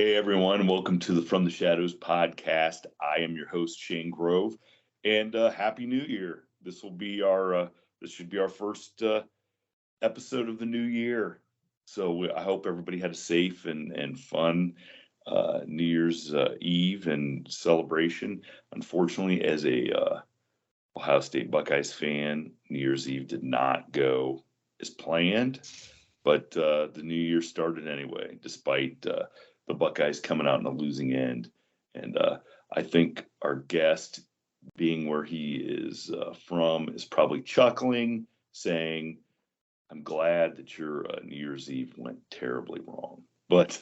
Hey everyone, welcome to the From the Shadows podcast. I am your host Shane Grove, and Happy New Year. This will be our this should be our first episode of the new year. So I hope everybody had a safe and fun New Year's Eve and celebration. Unfortunately, as a Ohio State Buckeyes fan, New Year's Eve did not go as planned, but the new year started anyway, despite the Buckeyes coming out on the losing end. And I think our guest, being where he is from, is probably chuckling, saying, I'm glad that your New Year's Eve went terribly wrong. But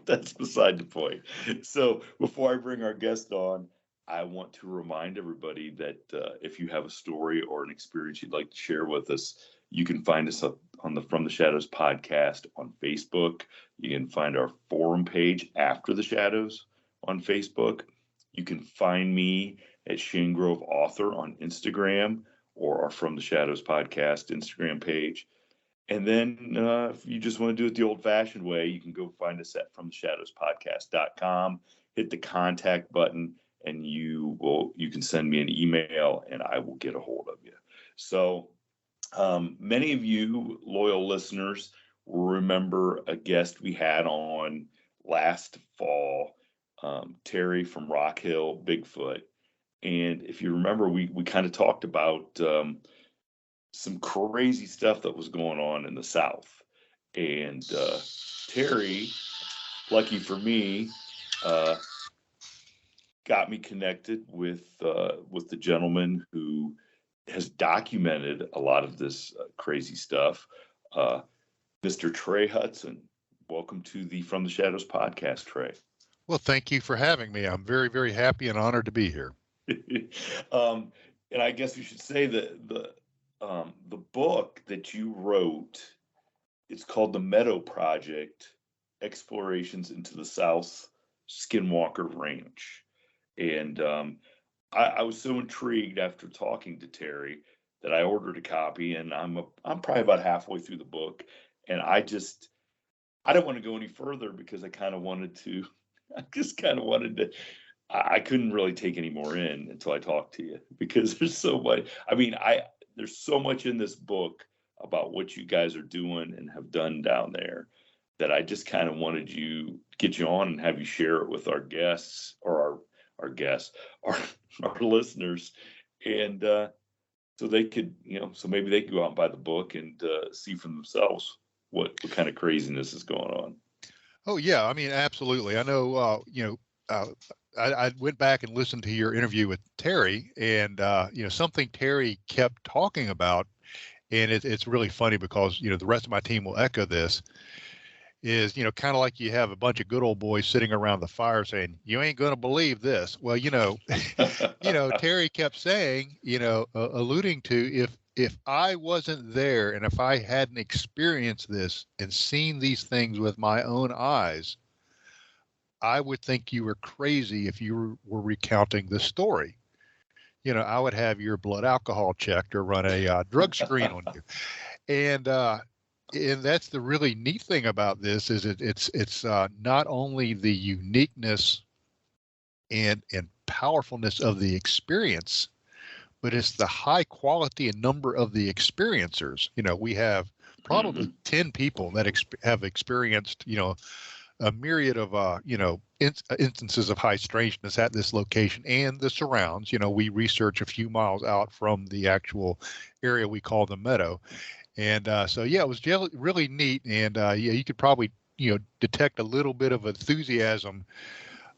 that's beside the point. So before I bring our guest on, I want to remind everybody that if you have a story or an experience you'd like to share with us, you can find us up on the From the Shadows podcast on Facebook. You can find our forum page, After the Shadows, on Facebook. You can find me at Shane Grove Author on Instagram, or our From the Shadows podcast Instagram page. And then if you just want to do it the old-fashioned way, you can go find us at FromTheShadowsPodcast.com, hit the contact button, and you can send me an email, and I will get a hold of you. So many of you loyal listeners will remember a guest we had on last fall, Terry from Rock Hill, Bigfoot. And if you remember, we kind of talked about some crazy stuff that was going on in the South. And Terry, lucky for me, got me connected with the gentleman who has documented a lot of this crazy stuff, Mr. Trey Hudson. Welcome to the From the Shadows podcast, Trey. Well, thank you for having me. I'm very, very happy and honored to be here. And I guess we should say that the book that you wrote, it's called The Meadow Project: Explorations into the South Skinwalker Ranch. And I was so intrigued after talking to Terry that I ordered a copy, and I'm probably about halfway through the book, and I don't want to go any further because I couldn't really take any more in until I talked to you, because there's so much. I mean, there's so much in this book about what you guys are doing and have done down there that I just kind of wanted to get you on and have you share it with our guests, or our listeners, and so they could, so maybe they could go out and buy the book and see for themselves what kind of craziness is going on. Oh yeah, I mean, absolutely. I know. I went back and listened to your interview with Terry, and something Terry kept talking about, and it's really funny because the rest of my team will echo this. Is kind of like you have a bunch of good old boys sitting around the fire saying, you ain't going to believe this. Well, Terry kept saying, alluding to, if I wasn't there and if I hadn't experienced this and seen these things with my own eyes, I would think you were crazy if you were recounting the story. I would have your blood alcohol checked or run a drug screen on you. And that's the really neat thing about this, is it's not only the uniqueness and powerfulness of the experience, but it's the high quality and number of the experiencers. We have probably 10 people that have experienced, a myriad of, instances of high strangeness at this location and the surrounds. We research a few miles out from the actual area we call the Meadow. And so, yeah, it was really neat. And, you could probably, detect a little bit of enthusiasm,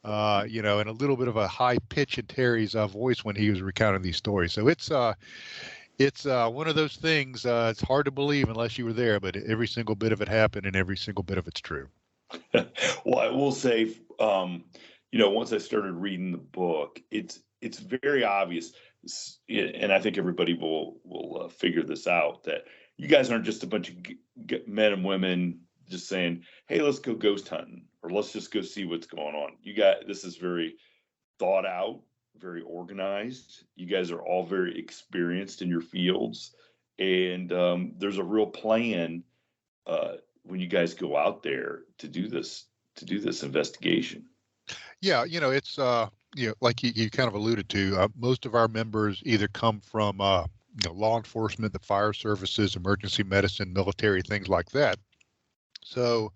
and a little bit of a high pitch in Terry's voice when he was recounting these stories. So it's one of those things. It's hard to believe unless you were there, but every single bit of it happened and every single bit of it's true. Well, I will say, once I started reading the book, it's very obvious, and I think everybody will figure this out, that you guys aren't just a bunch of men and women just saying, hey, let's go ghost hunting, or let's just go see what's going on. This is very thought out, very organized. You guys are all very experienced in your fields, and there's a real plan when you guys go out there to do this do this investigation. Yeah, it's like you kind of alluded to, most of our members either come from law enforcement, the fire services, emergency medicine, military, things like that. So,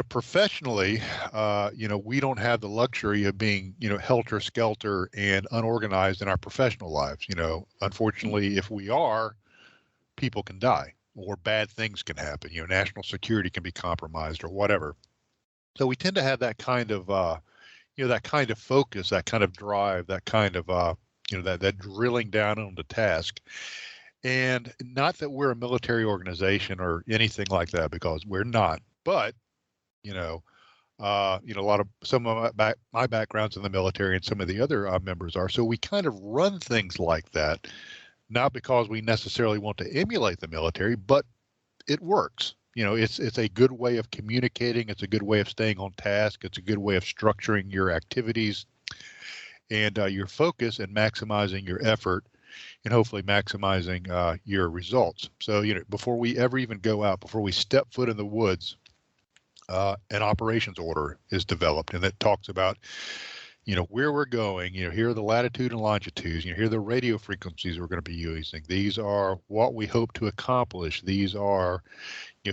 professionally, we don't have the luxury of being, helter skelter and unorganized in our professional lives. Unfortunately, if we are, people can die or bad things can happen. National security can be compromised or whatever. So we tend to have that kind of, that kind of focus, that kind of drive, that kind of, that drilling down on the task. And not that we're a military organization or anything like that, because we're not. But a lot of some of my background's in the military, and some of the other members are. So we kind of run things like that, not because we necessarily want to emulate the military, but it works. It's a good way of communicating. It's a good way of staying on task. It's a good way of structuring your activities and your focus, and maximizing your effort, and hopefully maximizing your results. So, before we ever even go out, before we step foot in the woods, an operations order is developed, and it talks about, where we're going. Here are the latitude and longitudes. Here are the radio frequencies we're going to be using. These are what we hope to accomplish. These are,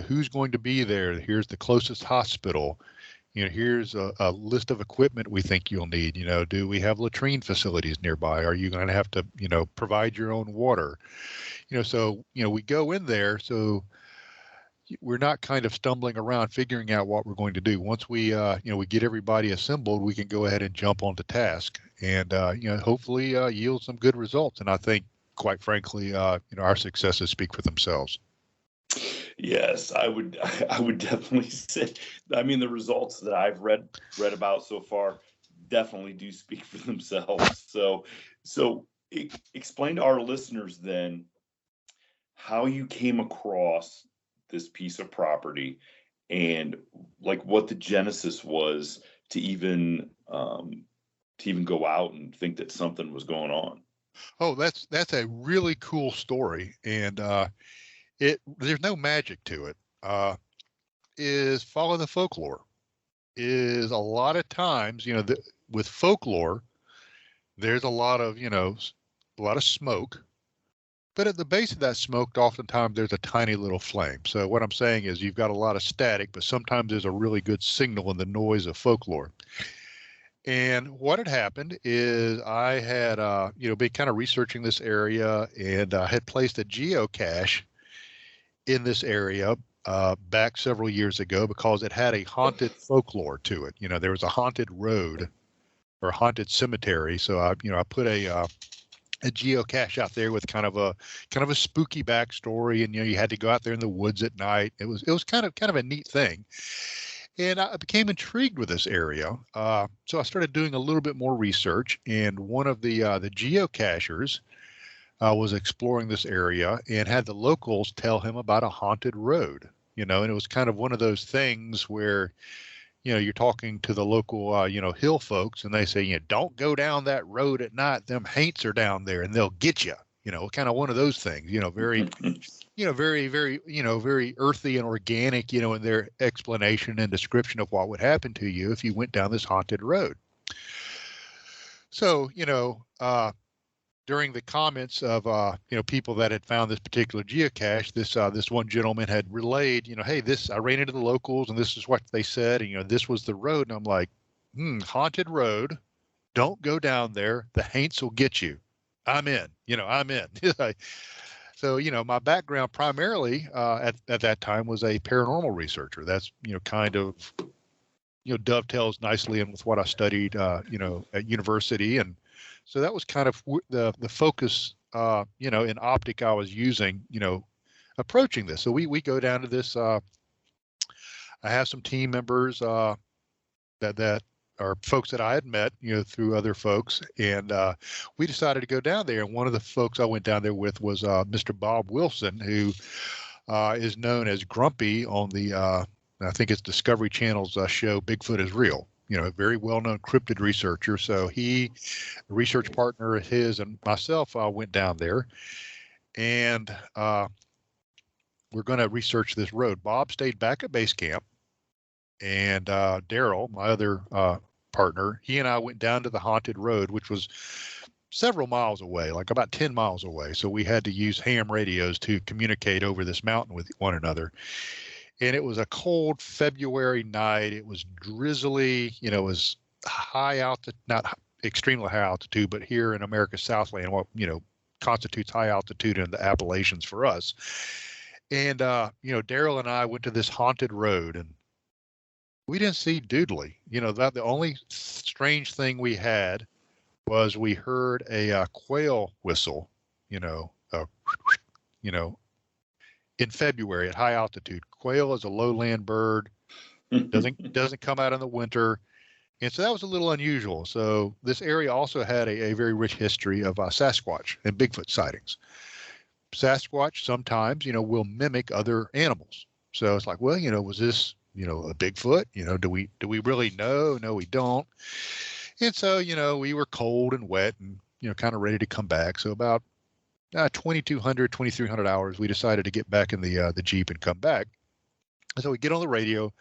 who's going to be there. Here's the closest hospital. Here's a list of equipment we think you'll need. Do we have latrine facilities nearby? Are you going to have to, provide your own water? So, we go in there. So we're not kind of stumbling around figuring out what we're going to do. Once we, we get everybody assembled, we can go ahead and jump onto task and, hopefully yield some good results. And I think, quite frankly, our successes speak for themselves. Yes, I would definitely say, the results that I've read about so far definitely do speak for themselves. So explain to our listeners then how you came across this piece of property, and like what the genesis was to even go out and think that something was going on. Oh, that's a really cool story, and there's no magic to it. Is follow the folklore. Is a lot of times, with folklore, there's a lot of smoke. But at the base of that smoke, oftentimes there's a tiny little flame. So what I'm saying is you've got a lot of static, but sometimes there's a really good signal in the noise of folklore. And what had happened is I had, been kind of researching this area, and had placed a geocache in this area back several years ago, because it had a haunted folklore to it. There was a haunted road or haunted cemetery. So I put a geocache out there with kind of a spooky backstory, and you had to go out there in the woods at night. It was kind of a neat thing, and I became intrigued with this area. So I started doing a little bit more research, and one of the geocachers was exploring this area and had the locals tell him about a haunted road. And it was kind of one of those things where, you're talking to the local, hill folks, and they say, don't go down that road at night. Them haints are down there and they'll get you, kind of one of those things, very, very, very, very earthy and organic, in their explanation and description of what would happen to you if you went down this haunted road. So, during the comments of people that had found this particular geocache, this one gentleman had relayed, hey, I ran into the locals and this is what they said, and this was the road. And I'm like, haunted road, don't go down there. The haints will get you. I'm in. I'm in. So, my background primarily at that time was a paranormal researcher. That's kind of dovetails nicely in with what I studied at university. And so that was kind of the focus, in optic I was using, approaching this. So we go down to this. I have some team members that are folks that I had met, through other folks, and we decided to go down there. And one of the folks I went down there with was Mr. Bob Wilson, who is known as Grumpy on the I think it's Discovery Channel's show Bigfoot is Real. A very well-known cryptid researcher. So he, a research partner of his, and myself went down there, and we're going to research this road. Bob stayed back at base camp, And Daryl, my other partner, he and I went down to the haunted road, which was several miles away, like about 10 miles away. So we had to use ham radios to communicate over this mountain with one another. And it was a cold February night. It was drizzly, it was high altitude, not extremely high altitude, but here in America's Southland, what, constitutes high altitude in the Appalachians for us. And, Daryl and I went to this haunted road, and we didn't see doodly. That the only strange thing we had was we heard a quail whistle, in February at high altitude. Quail is a lowland bird, doesn't come out in the winter. And so that was a little unusual. So this area also had a very rich history of Sasquatch and Bigfoot sightings. Sasquatch sometimes, will mimic other animals. So it's like, well, was this, a Bigfoot? Do we really know? No, we don't. And so, we were cold and wet and, kind of ready to come back. So about 2,200, 2,300 hours, we decided to get back in the Jeep and come back. And so we get on the radio.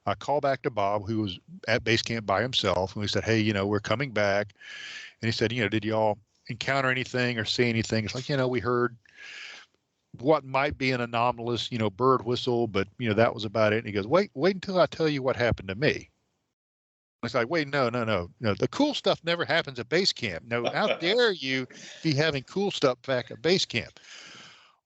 I call back to Bob, who was at base camp by himself, and we said, hey, we're coming back. And he said, did y'all encounter anything or see anything? It's like, we heard what might be an anomalous, bird whistle, but, that was about it. And he goes, wait until I tell you what happened to me. It's like, wait, no. The cool stuff never happens at base camp. No, how dare you be having cool stuff back at base camp?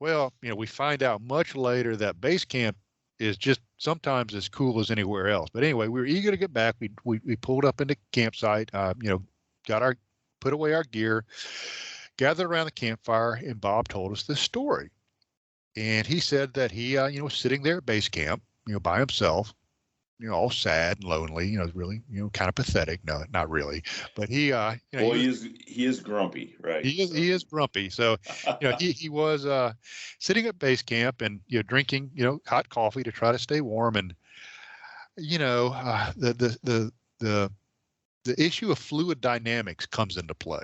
Well, we find out much later that base camp is just sometimes as cool as anywhere else. But anyway, we were eager to get back. We pulled up into campsite, put away our gear, gathered around the campfire, and Bob told us this story. And he said that he, was sitting there at base camp, by himself, all sad and lonely, really, kind of pathetic. No, not really. But he, he is grumpy, right? He is grumpy. So, he was sitting at base camp and, drinking, hot coffee to try to stay warm. And, the issue of fluid dynamics comes into play,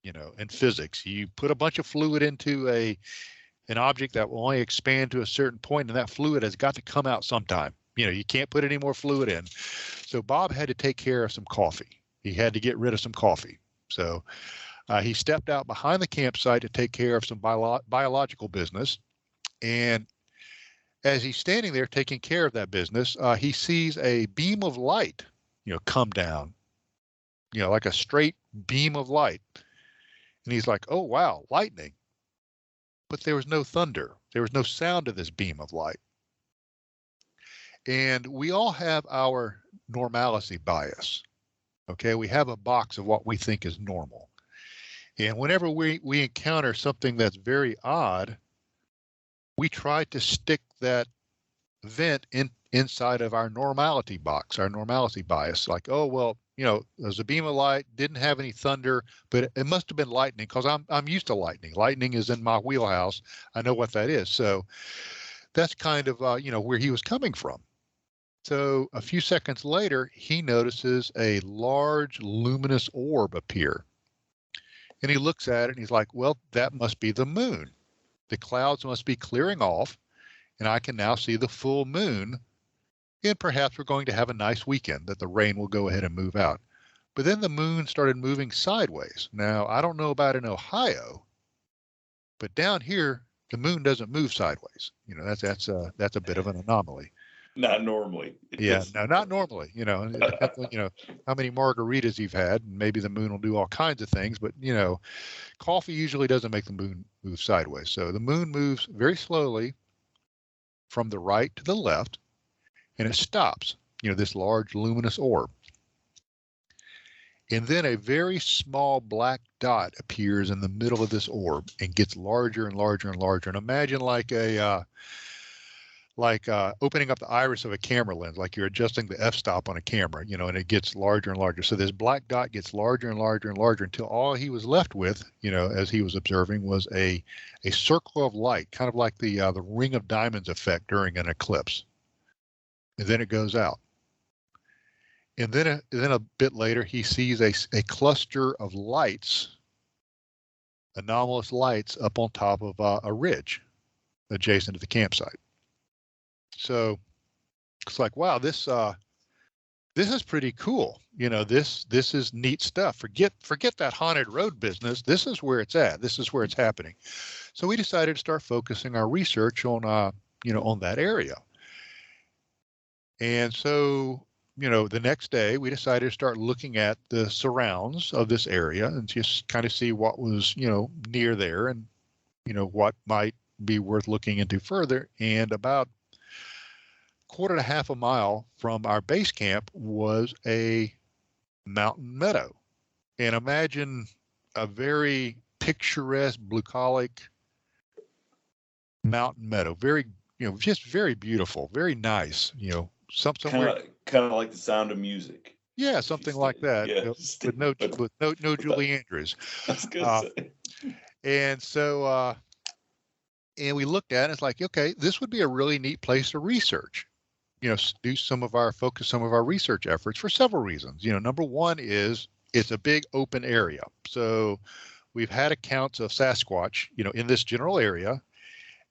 in physics. You put a bunch of fluid into an object that will only expand to a certain point, and that fluid has got to come out sometime. You can't put any more fluid in. So Bob had to take care of some coffee. He had to get rid of some coffee. So he stepped out behind the campsite to take care of some biological business. And as he's standing there taking care of that business, he sees a beam of light, come down, like a straight beam of light. And he's like, oh, wow, lightning. But there was no thunder. There was no sound of this beam of light. And we all have our normalcy bias. Okay, we have a box of what we think is normal. And whenever we encounter something that's very odd, we try to stick that event inside of our normality box, our normalcy bias. Like, oh, well, there's a beam of light, didn't have any thunder, but it must have been lightning because I'm used to lightning. Lightning is in my wheelhouse. I know what that is. So that's kind of, where he was coming from. So a few seconds later, he notices a large luminous orb appear. And he looks at it and he's like, well, that must be the moon. The clouds must be clearing off, and I can now see the full moon. And perhaps we're going to have a nice weekend that the rain will go ahead and move out. But then the moon started moving sideways. Now, I don't know about in Ohio, but down here, the moon doesn't move sideways. That's a bit of an anomaly. Not normally. No, not normally. It depends on, how many margaritas you've had, and maybe the moon will do all kinds of things. But, coffee usually doesn't make the moon move sideways. So the moon moves very slowly from the right to the left, and it stops, this large luminous orb. And then a very small black dot appears in the middle of this orb and gets larger and larger and larger. And imagine like opening up the iris of a camera lens, like you're adjusting the f-stop on a camera, and it gets larger and larger. So this black dot gets larger and larger and larger until all he was left with, as he was observing, was a circle of light, kind of like the ring of diamonds effect during an eclipse. And then it goes out. And then a bit later, he sees a cluster of lights, anomalous lights, up on top of a ridge adjacent to the campsite. So it's like, wow, this is pretty cool. This is neat stuff. Forget that haunted road business. This is where it's at. This is where it's happening. So we decided to start focusing our research on on that area. And so, the next day we decided to start looking at the surrounds of this area and just kind of see what was, near there and, what might be worth looking into further. And about quarter to half a mile from our base camp was a mountain meadow. And imagine a very picturesque, bucolic mountain meadow. Very, just very beautiful, very nice, somewhere. Kind of like The Sound of Music. Yeah, something like that. Yeah, with no Julie Andrews. I was gonna say. And so, and we looked at it. It's like, okay, this would be a really neat place to research. Focus some of our research efforts for several reasons. Number one is it's a big open area. So we've had accounts of Sasquatch, in this general area,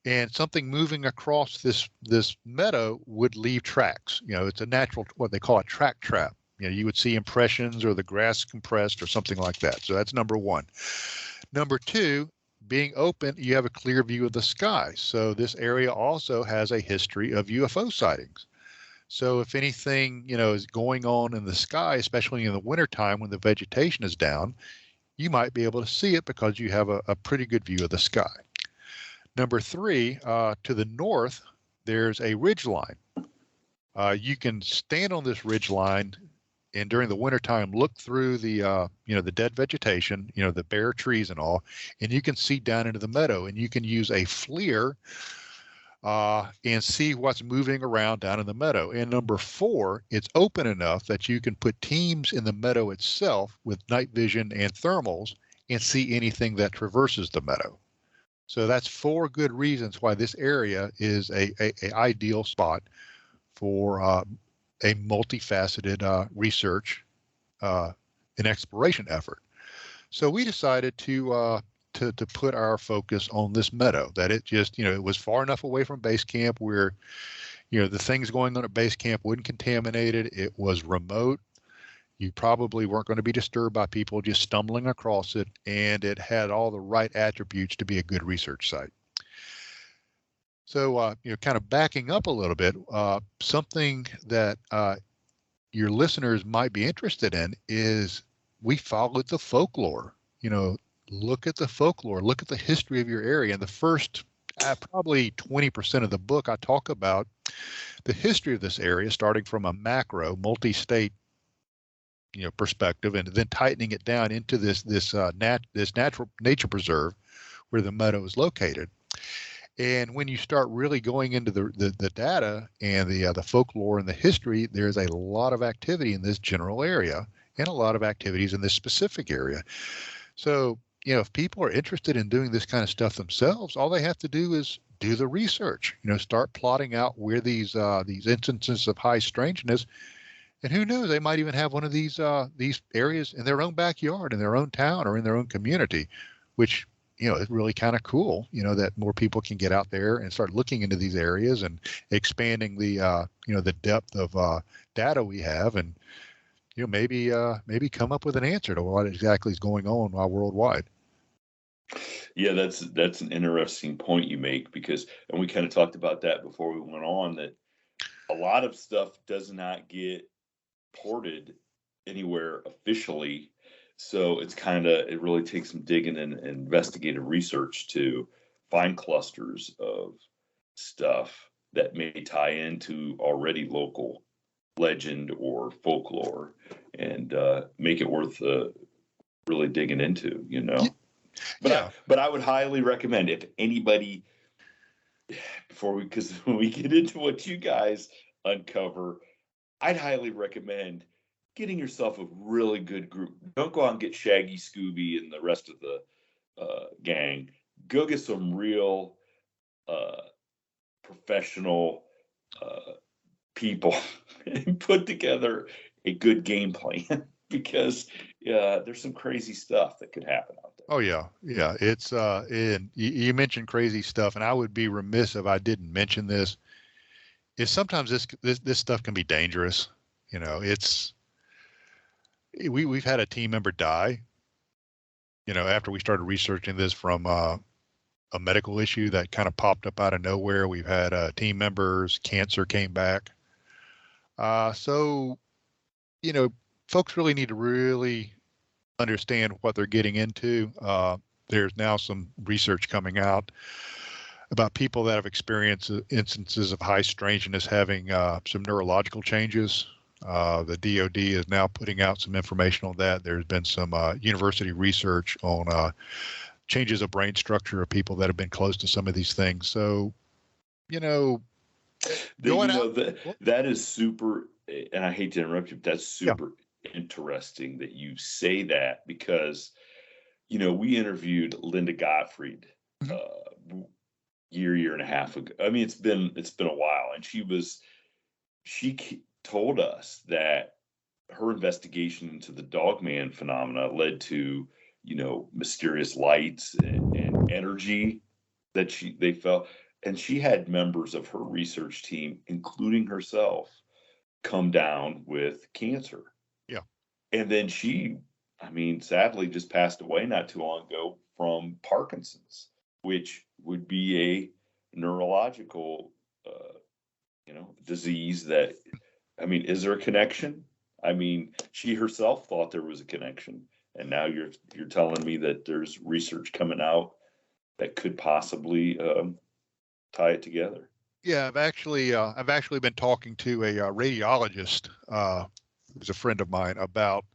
and something moving across this meadow would leave tracks. It's a natural, what they call a track trap. You would see impressions or the grass compressed or something like that. So that's number one. Number two, being open, you have a clear view of the sky. So this area also has a history of UFO sightings. So if anything, is going on in the sky, especially in the wintertime when the vegetation is down, you might be able to see it because you have a pretty good view of the sky. Number three, to the north, there's a ridge line. You can stand on this ridge line and during the wintertime look through the the dead vegetation, the bare trees and all, and you can see down into the meadow, and you can use a FLIR and see what's moving around down in the meadow. And number four, it's open enough that you can put teams in the meadow itself with night vision and thermals and see anything that traverses the meadow. So that's four good reasons why this area is a ideal spot for a multifaceted research and exploration effort. So we decided to put our focus on this meadow, that it just, it was far enough away from base camp where, the things going on at base camp wouldn't contaminate it. It was remote. You probably weren't going to be disturbed by people just stumbling across it, and it had all the right attributes to be a good research site. So, kind of backing up a little bit, something that your listeners might be interested in is we followed the folklore. Look at the folklore, look at the history of your area. And the first probably 20% of the book, I talk about the history of this area, starting from a macro, multi-state, perspective, and then tightening it down into this natural nature preserve where the meadow is located. And when you start really going into the data and the folklore and the history, there's a lot of activity in this general area and a lot of activities in this specific area. So, if people are interested in doing this kind of stuff themselves, all they have to do is do the research, start plotting out where these instances of high strangeness, and who knows, they might even have one of these areas in their own backyard, in their own town, or in their own community, which, is really kind of cool, that more people can get out there and start looking into these areas and expanding the, the depth of data we have, and, maybe come up with an answer to what exactly is going on worldwide. Yeah, that's an interesting point you make, because, and we kind of talked about that before we went on, that a lot of stuff does not get ported anywhere officially. So it really takes some digging and investigative research to find clusters of stuff that may tie into already local legend or folklore and make it worth really digging into, But I would highly recommend, if anybody, because when we get into what you guys uncover, I'd highly recommend getting yourself a really good group. Don't go out and get Shaggy, Scooby, and the rest of the gang. Go get some real professional people and put together a good game plan, because there's some crazy stuff that could happen out there. Oh yeah. It's and you mentioned crazy stuff, and I would be remiss if I didn't mention this. is sometimes this stuff can be dangerous. We've had a team member die, after we started researching this from a medical issue that kind of popped up out of nowhere. We've had team members, cancer came back. So, folks really need to really understand what they're getting into. There's now some research coming out about people that have experienced instances of high strangeness having some neurological changes. The DoD is now putting out some information on that. There's been some university research on changes of brain structure of people that have been close to some of these things. So, that is super, and I hate to interrupt you, but that's super interesting that you say that, because, we interviewed Linda Gottfried year and a half ago. I mean, it's been a while, and she told us that her investigation into the Dogman phenomena led to, mysterious lights and energy that they felt. And she had members of her research team, including herself, come down with cancer. Yeah. And then she, sadly just passed away not too long ago from Parkinson's, which would be a neurological, disease that, is there a connection? She herself thought there was a connection. And now you're telling me that there's research coming out that could possibly tie it together. Yeah, I've actually been talking to a radiologist who's a friend of mine about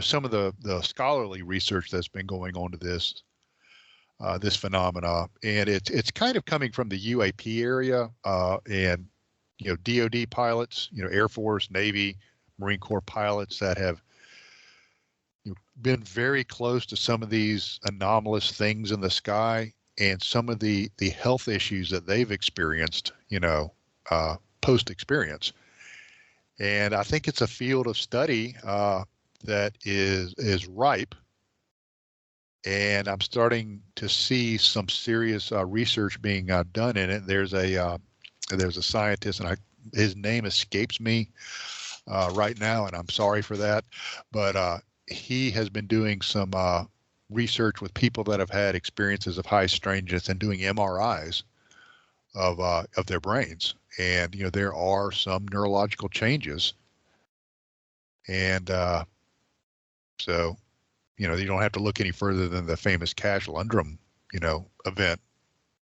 some of the scholarly research that's been going on to this phenomena, and it's kind of coming from the UAP area and DoD pilots, Air Force, Navy, Marine Corps pilots that have been very close to some of these anomalous things in the sky, and some of the health issues that they've experienced, post experience. And I think it's a field of study that is ripe. And I'm starting to see some serious research being done in it. There's a scientist, and his name escapes me right now, and I'm sorry for that. But he has been doing some research with people that have had experiences of high strangeness and doing MRIs of their brains. And, there are some neurological changes. And so, you don't have to look any further than the famous Cash Lundrum, event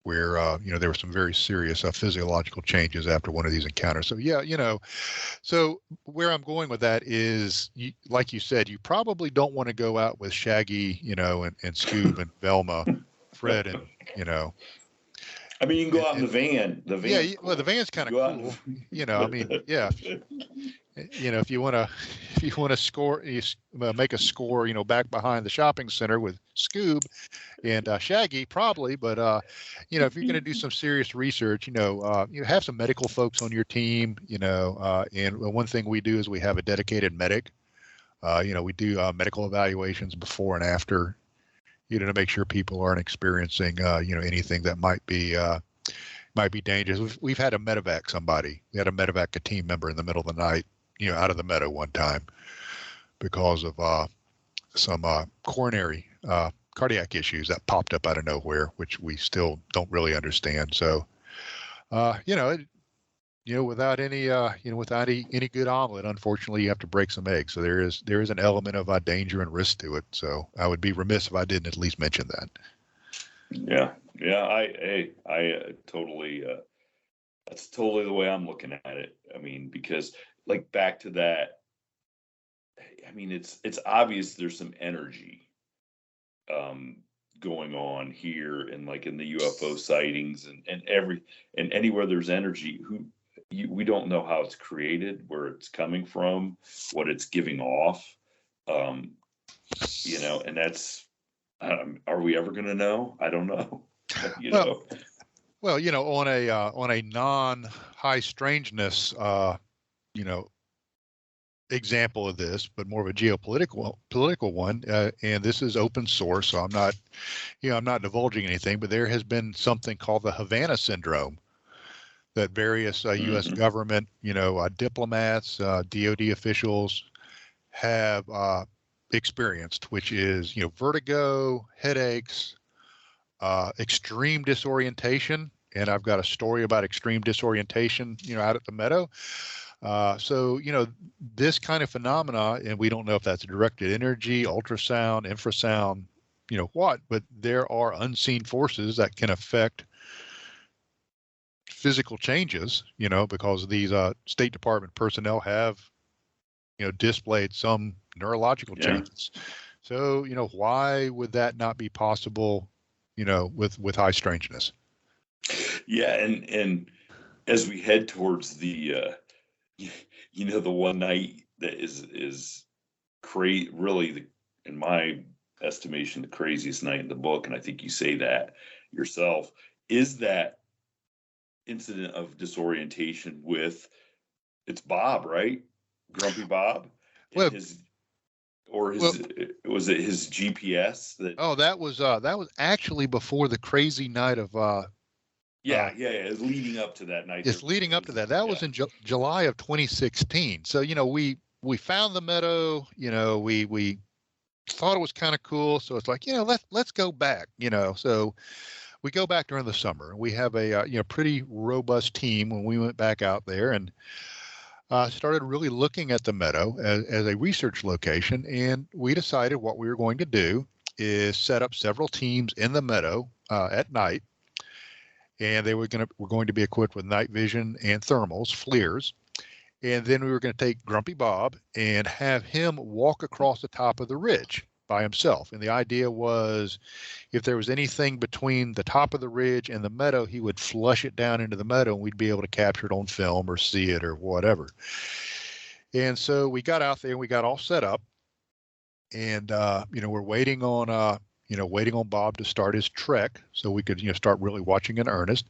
where, there were some very serious physiological changes after one of these encounters. So, yeah, so where I'm going with that is, like you said, you probably don't want to go out with Shaggy, and Scoob and Velma, Fred, and, you can go out in the van. Yeah, well, the van's kind of cool. Yeah. If you want to score, make a score, back behind the shopping center with Scoob and Shaggy, probably. But if you're going to do some serious research, you have some medical folks on your team. And one thing we do is we have a dedicated medic. We do medical evaluations before and after, to make sure people aren't experiencing, anything that might be dangerous. We've had a medevac somebody. We had a medevac a team member in the middle of the night, out of the meadow one time because of some coronary cardiac issues that popped up out of nowhere, which we still don't really understand. So, without any good omelet, unfortunately, you have to break some eggs. So there is an element of danger and risk to it. So I would be remiss if I didn't at least mention that. Yeah. I totally. That's totally the way I'm looking at it. Because back to that. It's obvious there's some energy going on here, and in the UFO sightings and anywhere there's energy, we don't know how it's created, where it's coming from, what it's giving off, and that's, are we ever going to know? I don't know. Well, on a non-high strangeness, example of this, but more of a political one, and this is open source, so I'm not divulging anything, but there has been something called the Havana syndrome that various U.S. government, diplomats, DOD officials have experienced, which is, vertigo, headaches, extreme disorientation. And I've got a story about extreme disorientation, out at the Meadow. So, this kind of phenomena, and we don't know if that's directed energy, ultrasound, infrasound, but there are unseen forces that can affect physical changes, because these State Department personnel have, displayed some neurological changes. So, why would that not be possible, with high strangeness? Yeah, and as we head towards the the one night that is really, in my estimation, the craziest night in the book, and I think you say that yourself, is that incident of disorientation with, it's Bob, right? Grumpy Bob? Well, was it his GPS that? Oh, that was actually before the crazy night of It's leading up to that night. It's leading up to that. That was in July of 2016. So, we found the Meadow, we thought it was kind of cool. So it's like, let's go back, so we go back during the summer. We have a, pretty robust team when we went back out there and started really looking at the Meadow as a research location. And we decided what we were going to do is set up several teams in the Meadow at night. And they were going to be equipped with night vision and thermals, FLIRs. And then we were going to take Grumpy Bob and have him walk across the top of the ridge by himself. And the idea was, if there was anything between the top of the ridge and the Meadow, he would flush it down into the Meadow and we'd be able to capture it on film or see it or whatever. And so we got out there and we got all set up. And, we're waiting on Bob to start his trek so we could, start really watching in earnest.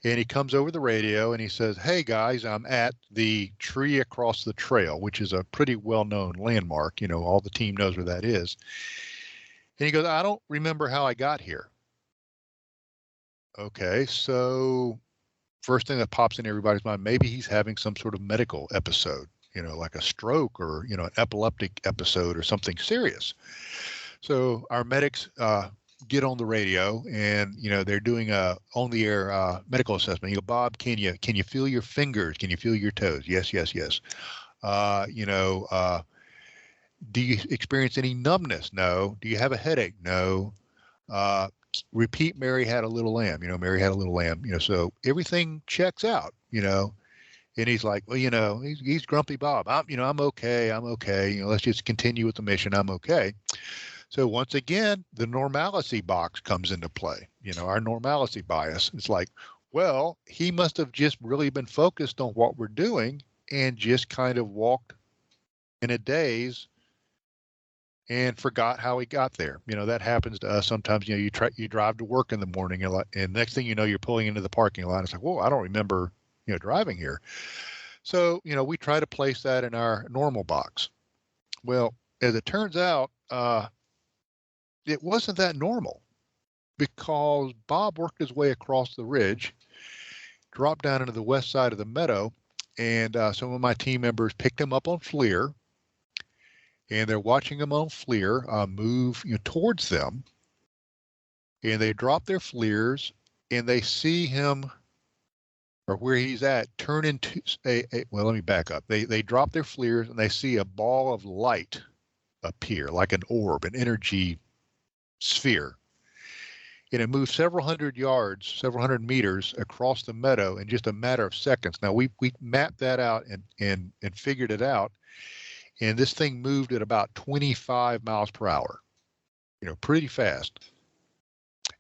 And he comes over the radio and he says, "Hey guys, I'm at the tree across the trail," which is a pretty well-known landmark. All the team knows where that is. And he goes, "I don't remember how I got here." Okay, so first thing that pops in everybody's mind, maybe he's having some sort of medical episode, like a stroke or, an epileptic episode or something serious. So our medics get on the radio and, they're doing a on-the-air medical assessment. You go, "Bob, can you feel your fingers? Can you feel your toes?" Yes. Do you experience any numbness? No. Do you have a headache? No. Repeat, "Mary had a little lamb." Mary had a little lamb. So everything checks out. And he's like, "Well, he's Grumpy Bob. I'm okay. I'm okay. Let's just continue with the mission. I'm okay." So once again, the normalcy box comes into play, our normalcy bias. It's like, well, he must have just really been focused on what we're doing and just kind of walked in a daze and forgot how he got there. That happens to us sometimes. You drive to work in the morning and next thing you know, you're pulling into the parking lot. It's like, whoa, I don't remember, driving here. So, we try to place that in our normal box. Well, as it turns out, it wasn't that normal, because Bob worked his way across the ridge, dropped down into the west side of the Meadow, and some of my team members picked him up on FLIR, and they're watching him on FLIR move towards them, and they drop their FLIRs, and they see him, or where he's at, turn into well, let me back up. They drop their FLIRs, and they see a ball of light appear, like an orb, an energy sphere. And it moved several hundred meters across the Meadow in just a matter of seconds. Now we mapped that out and figured it out. And this thing moved at about 25 miles per hour, pretty fast.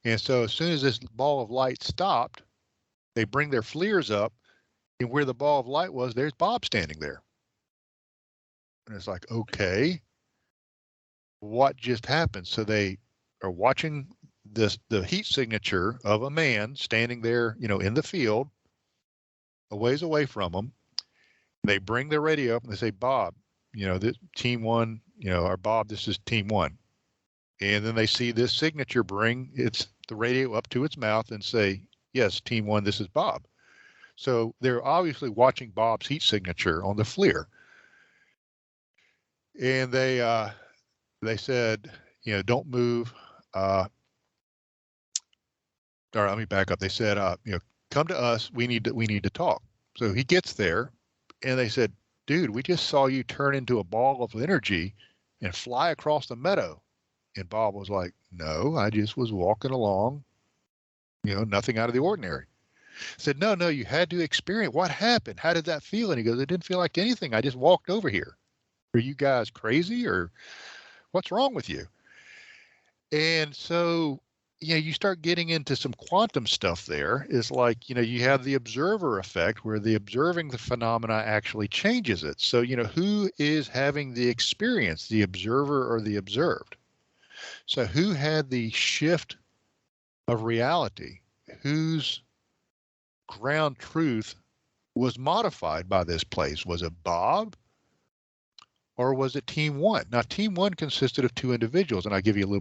And so as soon as this ball of light stopped, they bring their FLIRs up, and where the ball of light was, there's Bob standing there. And it's like, okay, what just happened? So they are watching the heat signature of a man standing there, in the field, a ways away from them. They bring their radio up and they say, "Bob, this team one, or Bob, this is team one." And then they see this signature bring the radio up to its mouth and say, "Yes, team one, this is Bob." So they're obviously watching Bob's heat signature on the FLIR. And they said, don't move. Or let me back up. They said, come to us. We need to talk. So he gets there, and they said, dude, we just saw you turn into a ball of energy and fly across the meadow. And Bob was like, no, I just was walking along, nothing out of the ordinary. I said, no, you had to experience. What happened? How did that feel? And he goes, it didn't feel like anything. I just walked over here. Are you guys crazy, or what's wrong with you? And so, you start getting into some quantum stuff there. Is like, you have the observer effect where the observing the phenomena actually changes it. So, who is having the experience, the observer or the observed? So who had the shift of reality? Whose ground truth was modified by this place? Was it Bob? Or was it Team One? Now, Team One consisted of two individuals, and I'll give you a little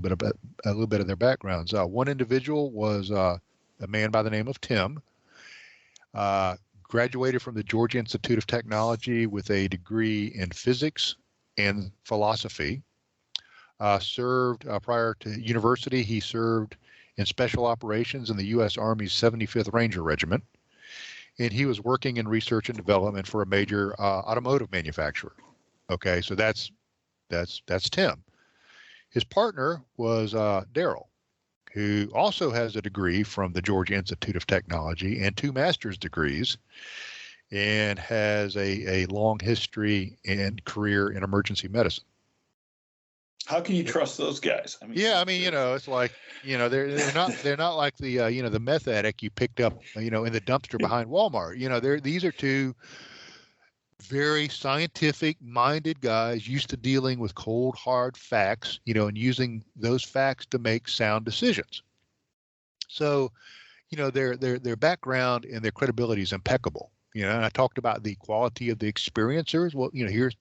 bit of their backgrounds. One individual was a man by the name of Tim, graduated from the Georgia Institute of Technology with a degree in physics and philosophy. Served prior to university. He served in special operations in the U.S. Army's 75th Ranger Regiment, and he was working in research and development for a major automotive manufacturer. Okay, so that's Tim. His partner was Daryl, who also has a degree from the Georgia Institute of Technology and 2 master's degrees, and has a long history and career in emergency medicine. How can you trust those guys? It's like, they're not like the the meth addict you picked up in the dumpster behind Walmart. These are 2 very scientific minded guys used to dealing with cold hard facts, and using those facts to make sound decisions. So, their background and their credibility is impeccable. And I talked about the quality of the experiencers. Well,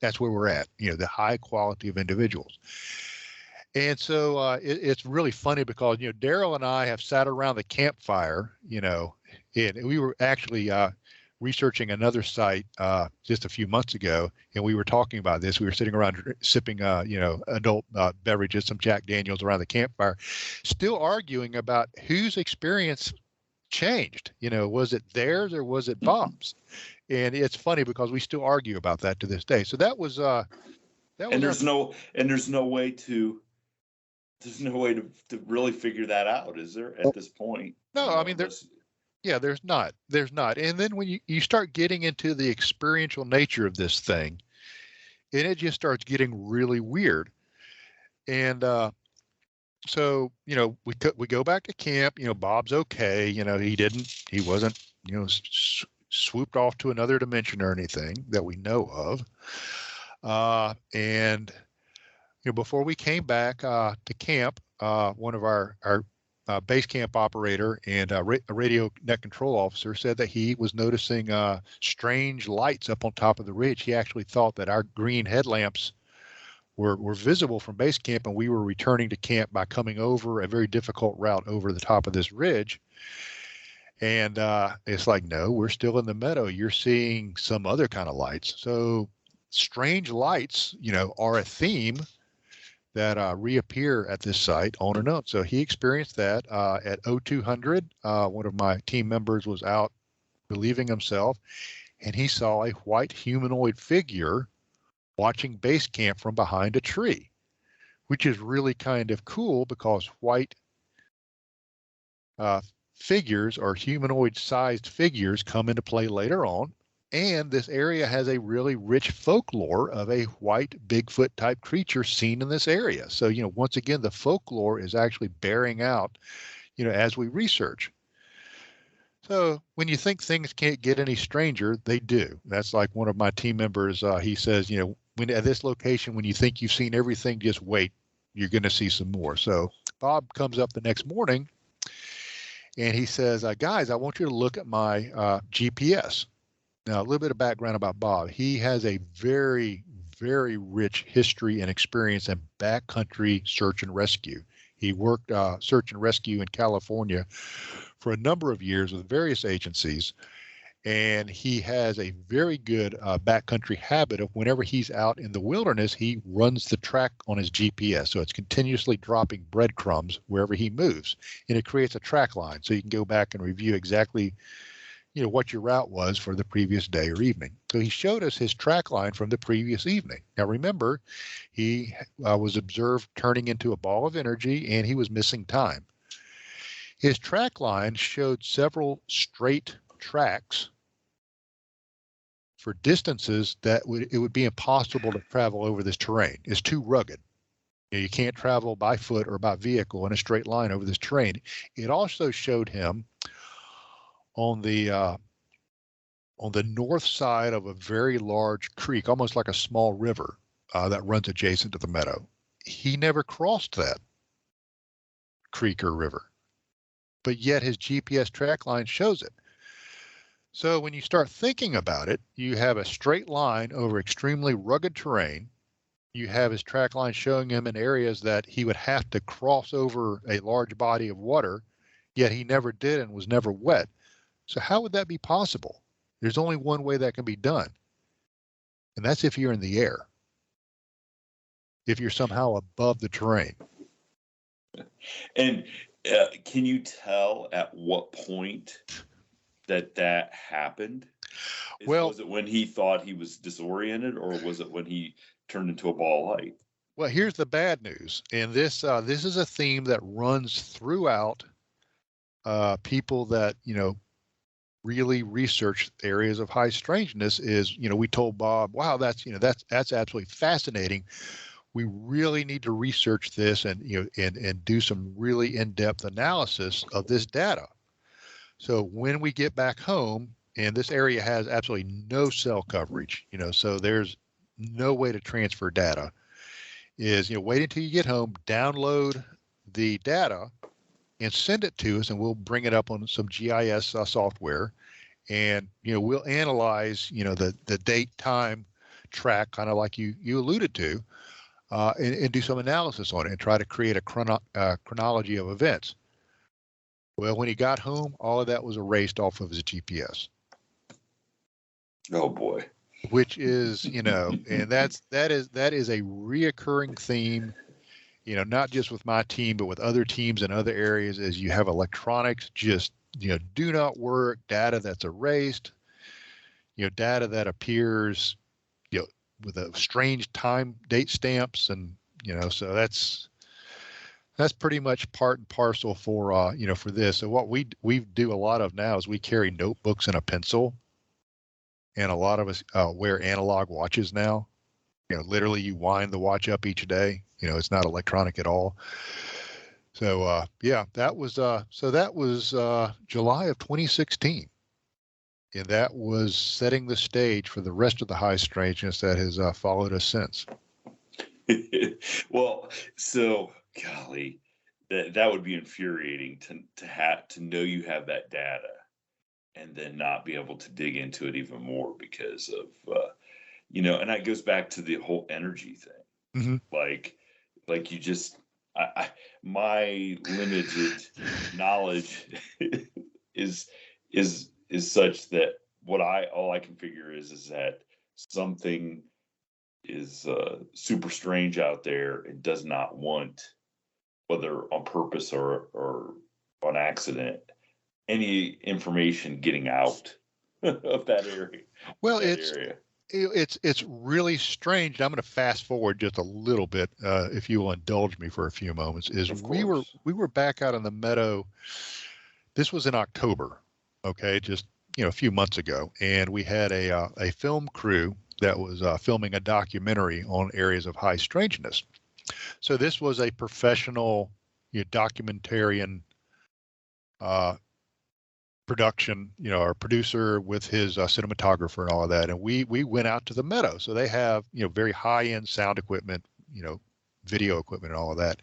that's where we're at, the high quality of individuals. And so it's really funny because, Daryl and I have sat around the campfire, and we were actually researching another site just a few months ago, and we were talking about this. We were sitting around sipping, adult beverages, some Jack Daniels around the campfire, still arguing about whose experience changed. Was it theirs or was it Bob's? And it's funny because we still argue about that to this day. So that was and there's no way to really figure that out, is there, at this point? No, there's not. And then when you start getting into the experiential nature of this thing, and it just starts getting really weird. And so, we go back to camp, Bob's okay. He wasn't, swooped off to another dimension or anything that we know of. And before we came back to camp, one of our base camp operator and a radio net control officer said that he was noticing strange lights up on top of the ridge. He actually thought that our green headlamps were visible from base camp, and we were returning to camp by coming over a very difficult route over the top of this ridge. And it's like, no, we're still in the meadow. You're seeing some other kind of lights. So strange lights, are a theme that reappear at this site on and on. So he experienced that at 0200. One of my team members was out relieving himself, and he saw a white humanoid figure watching base camp from behind a tree, which is really kind of cool because white figures or humanoid-sized figures come into play later on. And this area has a really rich folklore of a white Bigfoot type creature seen in this area. So, once again, the folklore is actually bearing out, as we research. So when you think things can't get any stranger, they do. That's like one of my team members. He says, when at this location, when you think you've seen everything, just wait, you're going to see some more. So Bob comes up the next morning and he says, guys, I want you to look at my GPS. Now, a little bit of background about Bob. He has a very, very rich history and experience in backcountry search and rescue. He worked search and rescue in California for a number of years with various agencies. And he has a very good backcountry habit of whenever he's out in the wilderness, he runs the track on his GPS. So it's continuously dropping breadcrumbs wherever he moves. And it creates a track line. So you can go back and review exactly, what your route was for the previous day or evening. So he showed us his track line from the previous evening. Now, remember, he was observed turning into a ball of energy and he was missing time. His track line showed several straight tracks for distances that it would be impossible to travel over this terrain. It's too rugged. You can't travel by foot or by vehicle in a straight line over this terrain. It also showed him on the north side of a very large creek, almost like a small river that runs adjacent to the meadow. He never crossed that creek or river, but yet his GPS track line shows it. So when you start thinking about it, you have a straight line over extremely rugged terrain. You have his track line showing him in areas that he would have to cross over a large body of water, yet he never did and was never wet. So how would that be possible? There's only one way that can be done, and that's if you're in the air, if you're somehow above the terrain. And can you tell at what point that happened? Was it when he thought he was disoriented, or was it when he turned into a ball of light? Well, here's the bad news, and this is a theme that runs throughout people that really research areas of high strangeness. Is we told Bob, wow, that's absolutely fascinating. We really need to research this and and do some really in-depth analysis of this data. So when we get back home, and this area has absolutely no cell coverage, so there's no way to transfer data, is, wait until you get home, download the data and send it to us, and we'll bring it up on some GIS software. And, we'll analyze, the date, time track, kind of like you alluded to, and do some analysis on it and try to create a chronology of events. Well, when he got home, all of that was erased off of his GPS. Oh boy. Which is, and that is a reoccurring theme, not just with my team, but with other teams in other areas, as you have electronics just, do not work, data that's erased, data that appears, with a strange time date stamps. And, so that's pretty much part and parcel for, for this. So what we do a lot of now is we carry notebooks and a pencil. And a lot of us wear analog watches now. Literally you wind the watch up each day. It's not electronic at all. So that was July of 2016. And that was setting the stage for the rest of the high strangeness that has followed us since. Well, so golly, that would be infuriating to know you have that data and then not be able to dig into it even more because of and that goes back to the whole energy thing. Mm-hmm. Like you just my limited knowledge is such that all I can figure is that something is super strange out there and does not want, whether on purpose or on accident, any information getting out of that area. Well, it's really strange. I'm going to fast forward just a little bit, if you will indulge me for a few moments. We were back out in the meadow. This was in October, okay, just a few months ago, and we had a film crew that was filming a documentary on areas of high strangeness. So this was a professional documentarian production, our producer with his cinematographer and all of that. And we went out to the meadow. So they have, very high end sound equipment, video equipment and all of that.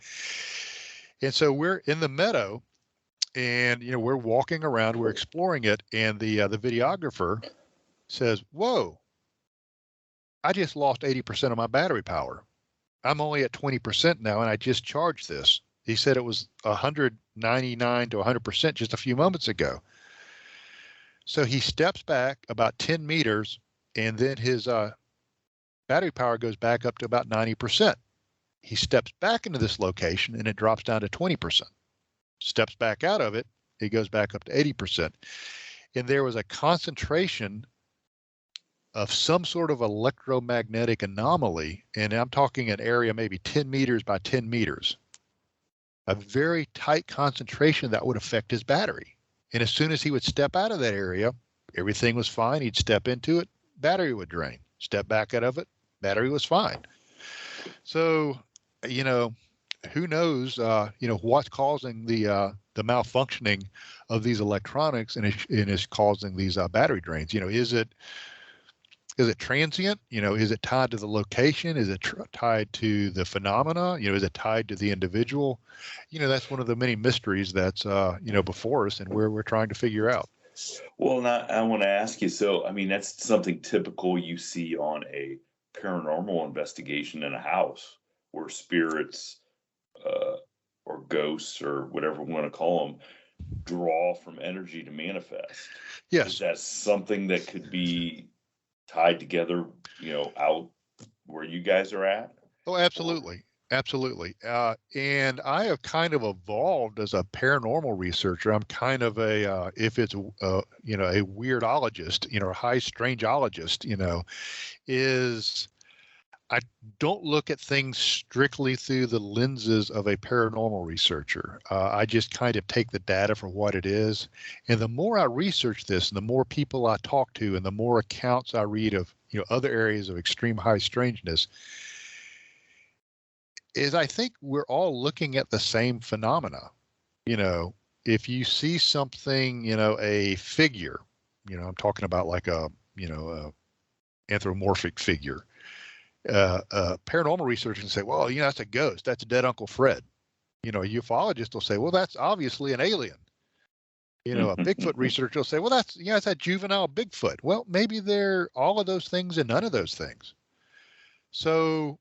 And so we're in the meadow and, we're walking around, we're exploring it. And the videographer says, "Whoa, I just lost 80% of my battery power. I'm only at 20% now. And I just charged this." He said it was 199 to 100% just a few moments ago. So he steps back about 10 meters, and then his battery power goes back up to about 90%. He steps back into this location, and it drops down to 20%. Steps back out of it, it goes back up to 80%. And there was a concentration of some sort of electromagnetic anomaly, and I'm talking an area maybe 10 meters by 10 meters, a very tight concentration that would affect his battery. And as soon as he would step out of that area, everything was fine. He'd step into it, battery would drain. Step back out of it, battery was fine. So, who knows, what's causing the malfunctioning of these electronics, and is causing these battery drains. Is it transient? Is it tied to the location? Is it tied to the phenomena? Is it tied to the individual? That's one of the many mysteries that's, before us, and we're trying to figure out. Well, now I want to ask you, so, I mean, that's something typical you see on a paranormal investigation in a house where spirits or ghosts or whatever we want to call them draw from energy to manifest. Yes. Is that something that could be tied together, out where you guys are at? Oh, absolutely. Absolutely. And I have kind of evolved as a paranormal researcher. I'm kind of if it's, a weirdologist, a high strangeologist, is I don't look at things strictly through the lenses of a paranormal researcher. I just kind of take the data for what it is. And the more I research this, and the more people I talk to, and the more accounts I read of, other areas of extreme high strangeness, is I think we're all looking at the same phenomena. If you see something, a figure, I'm talking about like a anthropomorphic figure. Paranormal researchers can say, well, that's a ghost. That's dead Uncle Fred. A ufologist will say, well, that's obviously an alien. A Bigfoot researcher will say, well, it's that juvenile Bigfoot. Well, maybe they're all of those things and none of those things. So,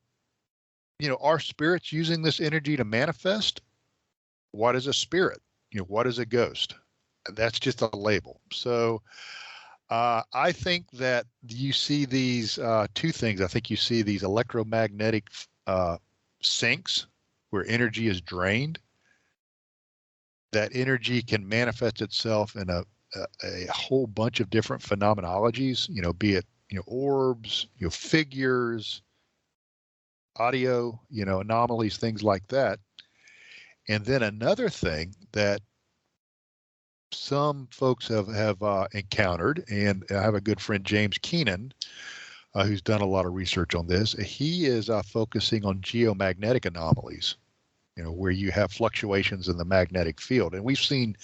are spirits using this energy to manifest? What is a spirit? What is a ghost? That's just a label. So, I think that you see these two things. I think you see these electromagnetic sinks where energy is drained. That energy can manifest itself in a whole bunch of different phenomenologies, be it, orbs, figures, audio, anomalies, things like that. And then another thing that some folks have encountered, and I have a good friend, James Keenan, who's done a lot of research on this. He is focusing on geomagnetic anomalies, where you have fluctuations in the magnetic field. And we've seen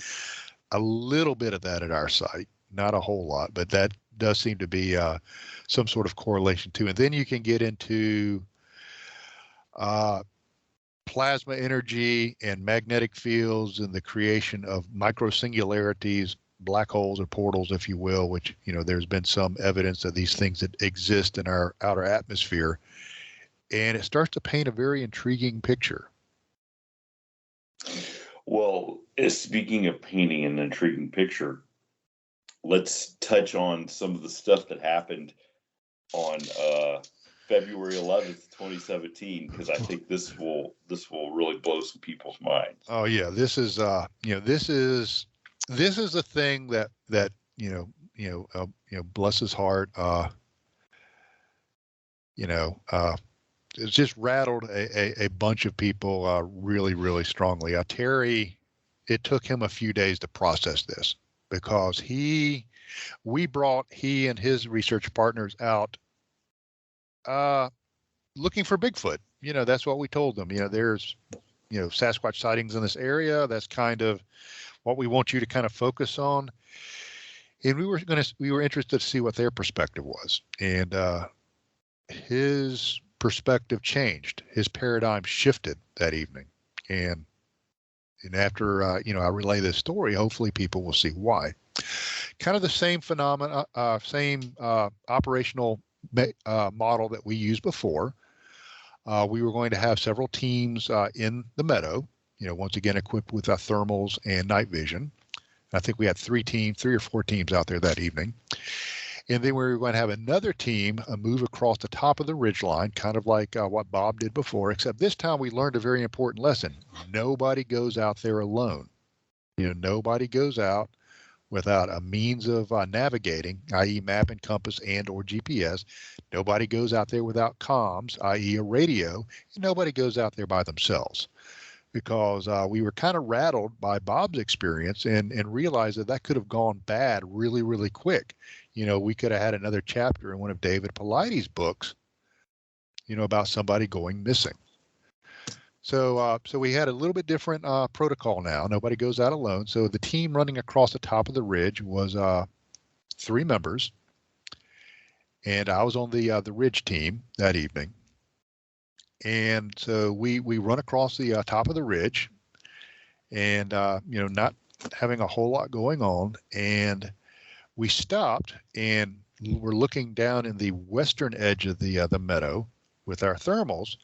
a little bit of that at our site, not a whole lot, but that does seem to be some sort of correlation too. And then you can get into plasma energy and magnetic fields and the creation of microsingularities, black holes or portals, if you will, which, there's been some evidence of these things that exist in our outer atmosphere. And it starts to paint a very intriguing picture. Well, speaking of painting an intriguing picture, let's touch on some of the stuff that happened on February 11th, 2017, because I think this will really blow some people's minds. Oh yeah, this is the thing that bless his heart, it's just rattled a bunch of people really, really strongly. Terry, it took him a few days to process this because we brought he and his research partners out looking for Bigfoot. That's what we told them. There's, Sasquatch sightings in this area. That's kind of what we want you to kind of focus on. And we were interested to see what their perspective was. And his perspective changed. His paradigm shifted that evening. And after, I relay this story, hopefully people will see why. Kind of the same phenomena, same operational model that we used before. We were going to have several teams in the meadow, once again equipped with thermals and night vision. I think we had 3 or 4 teams out there that evening. And then we were going to have another team move across the top of the ridgeline, kind of like what Bob did before, except this time we learned a very important lesson. Nobody goes out there alone. Nobody goes out without a means of navigating, i.e. map and compass and or GPS. Nobody goes out there without comms, i.e. a radio, and nobody goes out there by themselves. Because we were kind of rattled by Bob's experience and realized that could have gone bad really, really quick. We could have had another chapter in one of David Paulides' books, about somebody going missing. So we had a little bit different protocol now. Nobody goes out alone. So the team running across the top of the ridge was 3 members, and I was on the ridge team that evening. And so we run across the top of the ridge, and not having a whole lot going on, and we stopped and we're looking down in the western edge of the meadow with our thermals,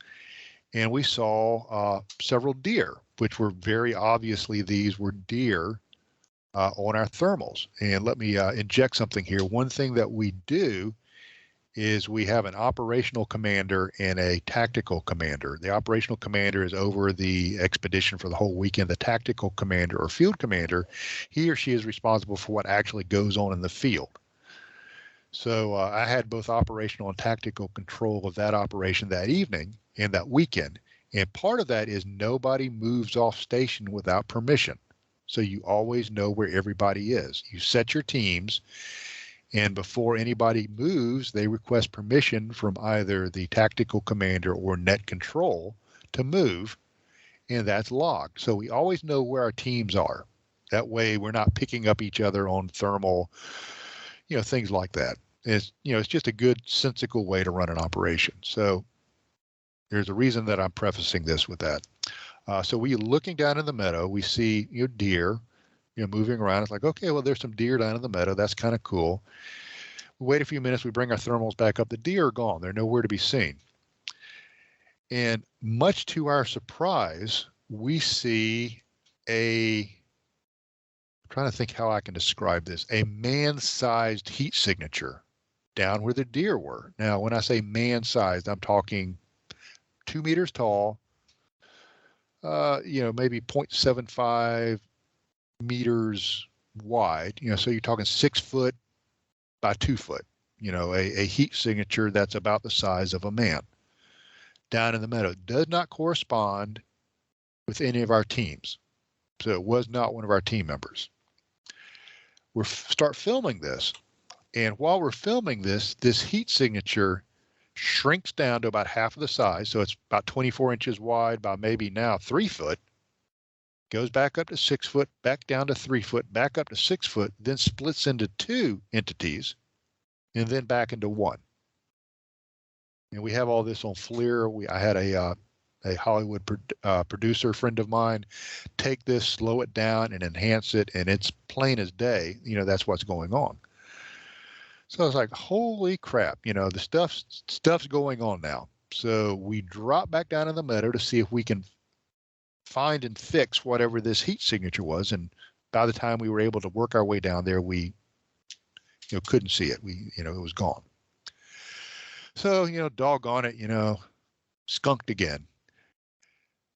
and we saw several deer, which were very obviously these were deer on our thermals. And let me inject something here. One thing that we do is we have an operational commander and a tactical commander. The operational commander is over the expedition for the whole weekend. The tactical commander or field commander, he or she is responsible for what actually goes on in the field. So I had both operational and tactical control of that operation that evening and that weekend. And part of that is nobody moves off station without permission. So you always know where everybody is. You set your teams, and before anybody moves, they request permission from either the tactical commander or net control to move, and that's logged. So we always know where our teams are. That way we're not picking up each other on thermal, things like that. It's just a good, sensical way to run an operation. So there's a reason that I'm prefacing this with that. So we looking down in the meadow, we see deer, moving around. It's like, okay, well, there's some deer down in the meadow. That's kind of cool. We wait a few minutes. We bring our thermals back up. The deer are gone. They're nowhere to be seen. And much to our surprise, we see I'm trying to think how I can describe this, a man-sized heat signature down where the deer were. Now, when I say man-sized, I'm talking 2 meters tall, maybe 0.75 meters wide, so you're talking 6 foot by 2 foot, a heat signature that's about the size of a man down in the meadow. Does not correspond with any of our teams. So it was not one of our team members. We start filming this. And while we're filming this heat signature shrinks down to about half of the size. So it's about 24 inches wide by maybe now 3 foot. Goes back up to 6 foot, back down to 3 foot, back up to 6 foot, then splits into 2 entities, and then back into 1. And we have all this on FLIR. I had a Hollywood producer friend of mine take this, slow it down, and enhance it, and it's plain as day. That's what's going on. So I was like, holy crap! The stuff's going on now. So we drop back down in the meadow to see if we can find and fix whatever this heat signature was. And by the time we were able to work our way down there, we, couldn't see it. It was gone. So, doggone it, skunked again.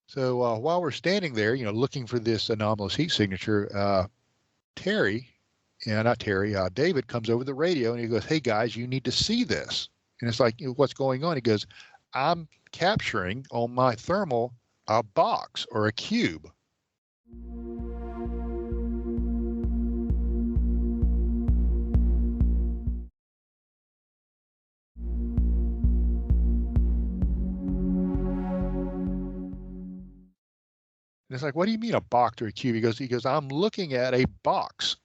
So while we're standing there, looking for this anomalous heat signature, David comes over the radio and he goes, "Hey guys, you need to see this." And it's like, what's going on? He goes, "I'm capturing on my thermal a box or a cube." And it's like, "What do you mean a box or a cube?" He goes, "I'm looking at a box,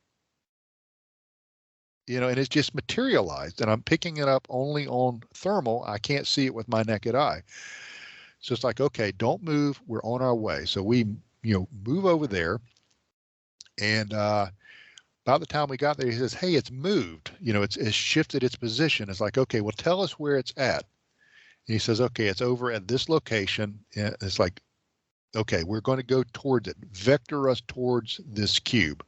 and it's just materialized, and I'm picking it up only on thermal. I can't see it with my naked eye." So it's like, okay, don't move. We're on our way. So we, move over there. And by the time we got there, he says, "Hey, it's moved. It's shifted its position." It's like, okay, well, tell us where it's at. And he says, "Okay, it's over at this location." And it's like, okay, we're going to go towards it. Vector us towards this cube.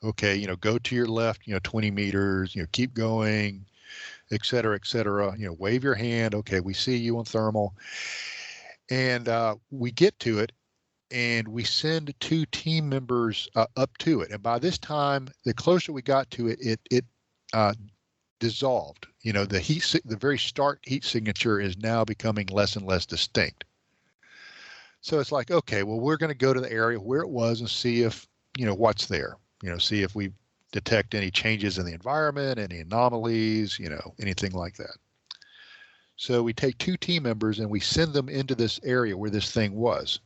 okay, go to your left, 20 meters, keep going, et cetera, wave your hand. Okay, we see you on thermal. And we get to it and we send 2 team members up to it. And by this time, the closer we got to it, it dissolved. The very start heat signature is now becoming less and less distinct. So it's like, okay, well, we're going to go to the area where it was and see if, what's there, see if we detect any changes in the environment, any anomalies, anything like that. So we take 2 team members and we send them into this area where this thing was.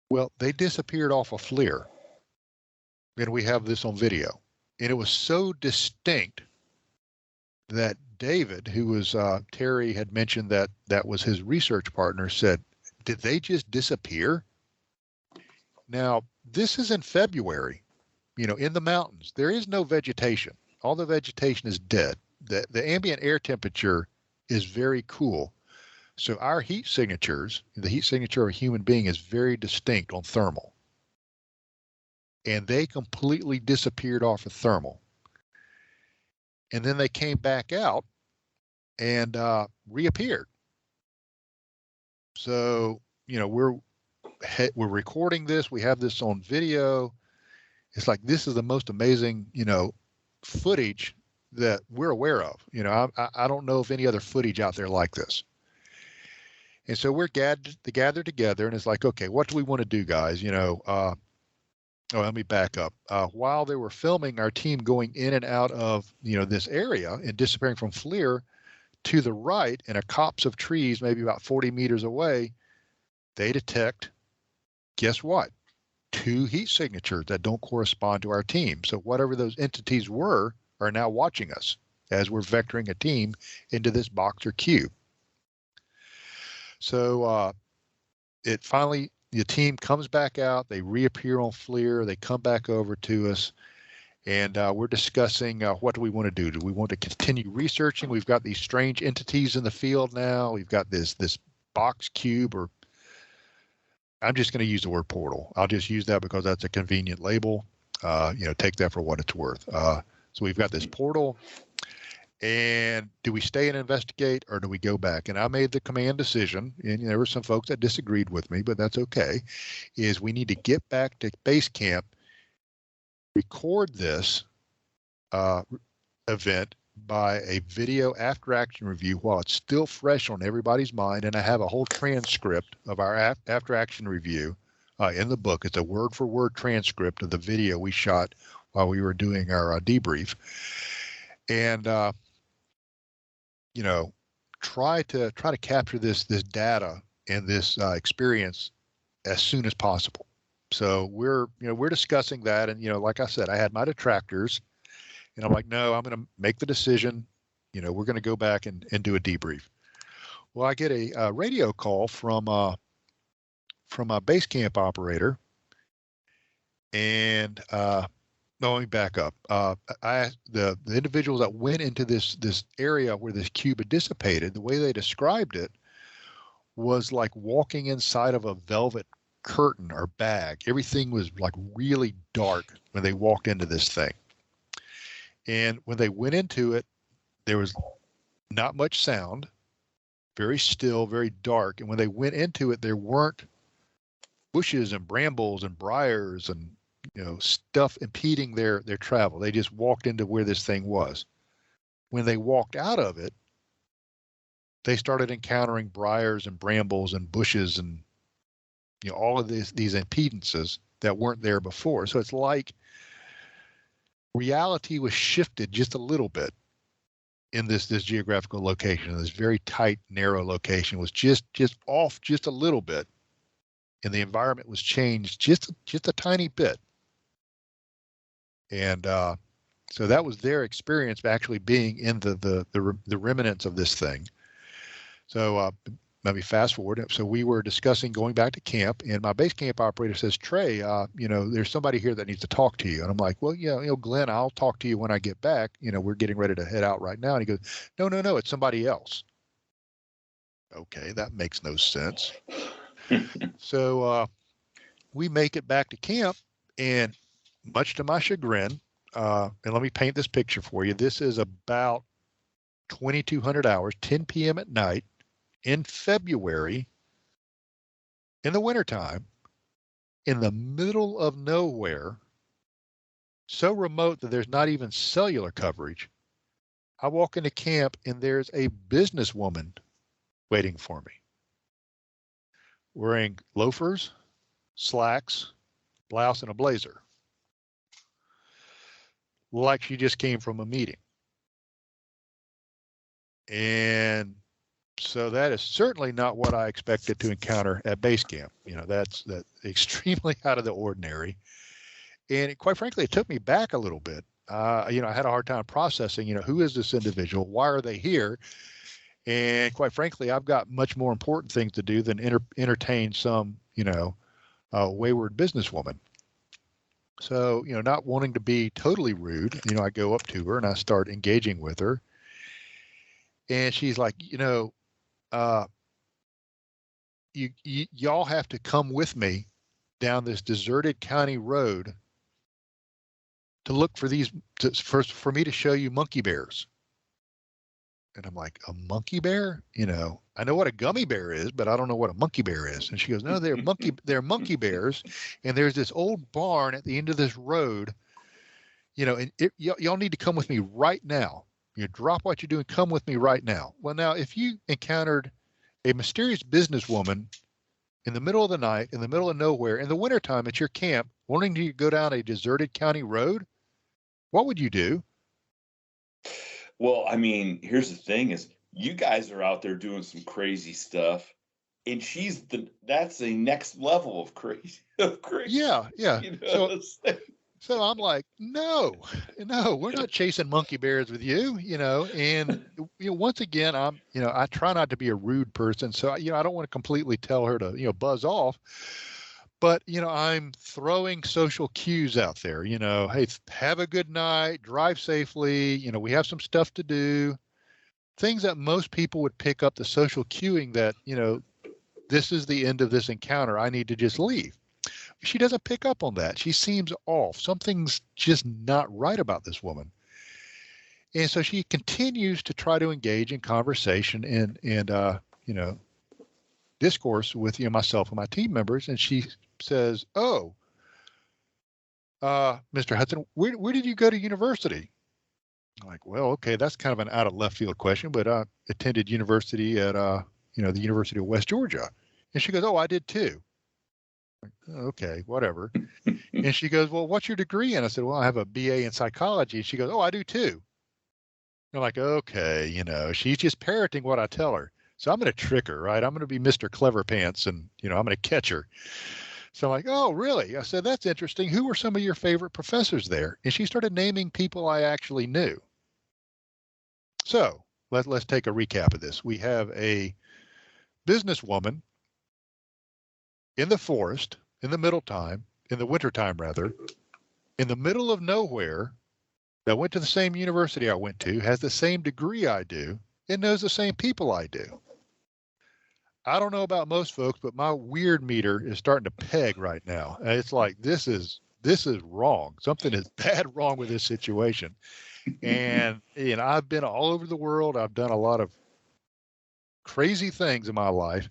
Well, they disappeared off a FLIR. And we have this on video. And it was so distinct that David, who was, Terry had mentioned that was his research partner, said, did they just disappear? Now, this is in February, in the mountains. There is no vegetation. All the vegetation is dead. The ambient air temperature is very cool. So our heat signatures, the heat signature of a human being is very distinct on thermal. And they completely disappeared off of thermal. And then they came back out and reappeared. So, we're recording this. We have this on video. It's like, this is the most amazing, footage that we're aware of. I don't know of any other footage out there like this. And so we're gathered together, and it's like, okay, what do we want to do, guys? Let me back up. While they were filming our team going in and out of, this area and disappearing from FLIR, to the right in a copse of trees, maybe about 40 meters away, they detect, guess what? 2 heat signatures that don't correspond to our team. So whatever those entities were are now watching us as we're vectoring a team into this box or cube. So it finally, the team comes back out, they reappear on FLIR, they come back over to us, and we're discussing what do we want to do? Do we want to continue researching? We've got these strange entities in the field now. We've got this box cube, or I'm just going to use the word portal. I'll just use that because that's a convenient label. Take that for what it's worth. So we've got this portal. And do we stay and investigate, or do we go back? And I made the command decision, and there were some folks that disagreed with me, but that's okay, is we need to get back to base camp, record this event by a video after action review while it's still fresh on everybody's mind. And I have a whole transcript of our after action review in the book. It's a word for word transcript of the video we shot while we were doing our debrief. And, try to capture this data and this experience as soon as possible. So we're discussing that. And, like I said, I had my detractors, and I'm like, no, I'm going to make the decision. We're going to go back and do a debrief. Well, I get a radio call from a base camp operator, and no, let me back up. The individuals that went into this area where this cube had dissipated, the way they described it was like walking inside of a velvet curtain or bag. Everything was like really dark when they walked into this thing. And when they went into it, there was not much sound, very still, very dark. And when they went into it, there weren't bushes and brambles and briars and stuff impeding their travel. They just walked into where this thing was. When they walked out of it, they started encountering briars and brambles and bushes and all of these impedances that weren't there before. So it's like reality was shifted just a little bit in this geographical location. This very tight, narrow location was just off just a little bit, and the environment was changed just a tiny bit. And so that was their experience of actually being in the remnants of this thing. So let me fast forward. So we were discussing going back to camp, and my base camp operator says, Trey, there's somebody here that needs to talk to you. And I'm like, well, Glenn, I'll talk to you when I get back. We're getting ready to head out right now. And he goes, no, it's somebody else. Okay, that makes no sense. So we make it back to camp, and much to my chagrin, and let me paint this picture for you. This is about 2200 hours, 10 p.m. at night in February in the wintertime in the middle of nowhere, so remote that there's not even cellular coverage. I walk into camp and there's a businesswoman waiting for me, wearing loafers, slacks, blouse, and a blazer, like she just came from a meeting. And so that is certainly not what I expected to encounter at base camp. That's extremely out of the ordinary. And quite frankly, it took me back a little bit. I had a hard time processing, who is this individual? Why are they here? And quite frankly, I've got much more important things to do than entertain some, wayward businesswoman. So, not wanting to be totally rude, I go up to her and I start engaging with her. And she's like, y'all have to come with me down this deserted county road to look for for me to show you monkey bears. And I'm like, a monkey bear? I know what a gummy bear is, but I don't know what a monkey bear is. And she goes, no, they're monkey bears. And there's this old barn at the end of this road, and y'all need to come with me right now. Drop what you're doing, come with me right now. Well, now, if you encountered a mysterious businesswoman in the middle of the night, in the middle of nowhere, in the wintertime at your camp, wanting to go down a deserted county road, what would you do? Well, I mean, here's the thing is you guys are out there doing some crazy stuff, and that's the next level of crazy. Yeah. So I'm like, no, we're not chasing monkey bears with you, and once again, I try not to be a rude person. So, I don't want to completely tell her to, buzz off, but, I'm throwing social cues out there, hey, have a good night, drive safely. We have some stuff to do, things that most people would pick up the social cueing that, this is the end of this encounter. I need to just leave. She doesn't pick up on that. She seems off. Something's just not right about this woman. And so she continues to try to engage in conversation and discourse with myself and my team members. And she says, "Oh, Mr. Hudson, where did you go to university?" I'm like, well, okay, that's kind of an out of left field question, but I attended university at the University of West Georgia. And she goes, "Oh, I did too." Okay, whatever. And she goes, "Well, what's your degree in?" I said, "Well, I have a BA in psychology." And she goes, "Oh, I do too." And I'm like, okay, she's just parroting what I tell her. So I'm going to trick her, right? I'm going to be Mr. Clever Pants and, I'm going to catch her. So I'm like, "Oh, really?" I said, "That's interesting. Who were some of your favorite professors there?" And she started naming people I actually knew. So let's take a recap of this. We have a businesswoman in the forest, in the wintertime rather, in the middle of nowhere, that went to the same university I went to, has the same degree I do, and knows the same people I do. I don't know about most folks, but my weird meter is starting to peg right now. It's like, this is wrong. Something is bad wrong with this situation. And, I've been all over the world. I've done a lot of crazy things in my life.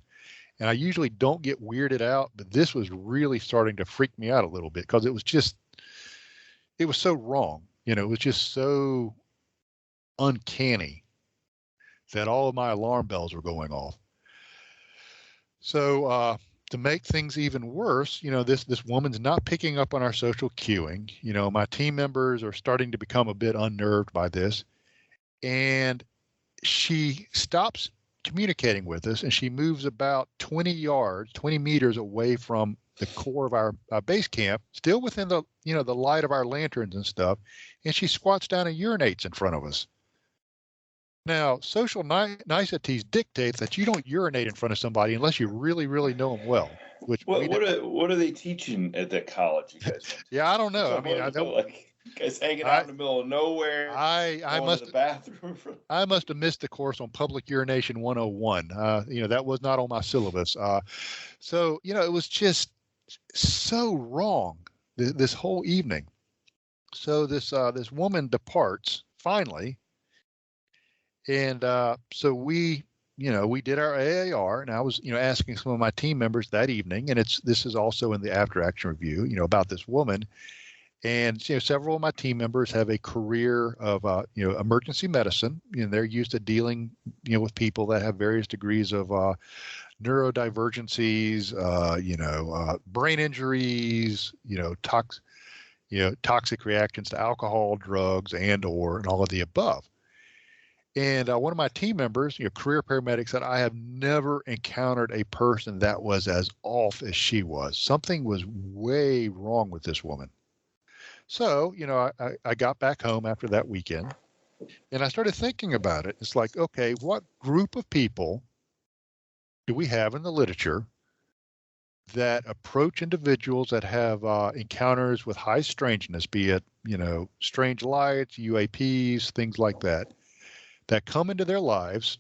And I usually don't get weirded out, but this was really starting to freak me out a little bit because it was so wrong. It was just so uncanny that all of my alarm bells were going off. So to make things even worse, this woman's not picking up on our social cueing. My team members are starting to become a bit unnerved by this. And she stops communicating with us, and she moves about 20 meters away from the core of our base camp, still within the light of our lanterns and stuff, and she squats down and urinates in front of us. Now, social niceties dictate that you don't urinate in front of somebody unless you really, really know them well. What are they teaching at that college, you guys? Yeah, I don't know. I mean, I don't like guys hanging out in the middle of nowhere. I must the bathroom. I must have missed the course on public urination 101. That was not on my syllabus. So it was just so wrong this whole evening. So this woman departs finally, and so we did our AAR, and I was asking some of my team members that evening, and this is also in the after action review, about this woman. And several of my team members have a career of emergency medicine. They're used to dealing with people that have various degrees of neurodivergencies, brain injuries, toxic reactions to alcohol, drugs, and all of the above. And one of my team members, career paramedic, said, I have never encountered a person that was as off as she was. Something was way wrong with this woman. So, I got back home after that weekend and I started thinking about it. It's like, okay, what group of people do we have in the literature that approach individuals that have encounters with high strangeness, be it, strange lights, UAPs, things like that come into their lives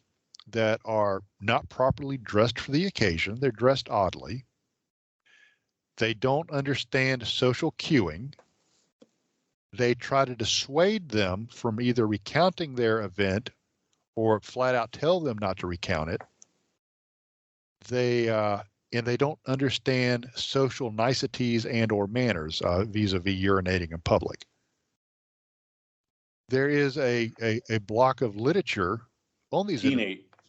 that are not properly dressed for the occasion. They're dressed oddly. They don't understand social cueing. They try to dissuade them from either recounting their event or flat out tell them not to recount it. They don't understand social niceties and or manners vis-a-vis urinating in public. There is a block of literature on these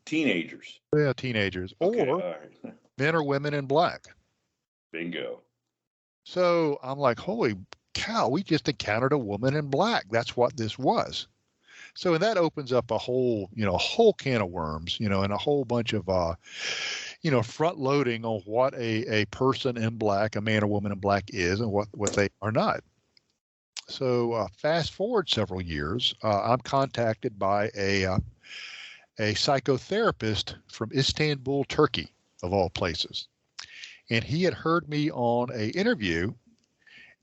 teenagers. Yeah, teenagers, okay, or right. men or women in black. Bingo. So I'm like, holy cow, we just encountered a woman in black. That's what this was. So and that opens up a whole can of worms, and a whole bunch of front loading on what a person in black, a man or woman in black is, and what they are not. So fast forward several years, I'm contacted by a psychotherapist from Istanbul, Turkey, of all places. And he had heard me on an interview,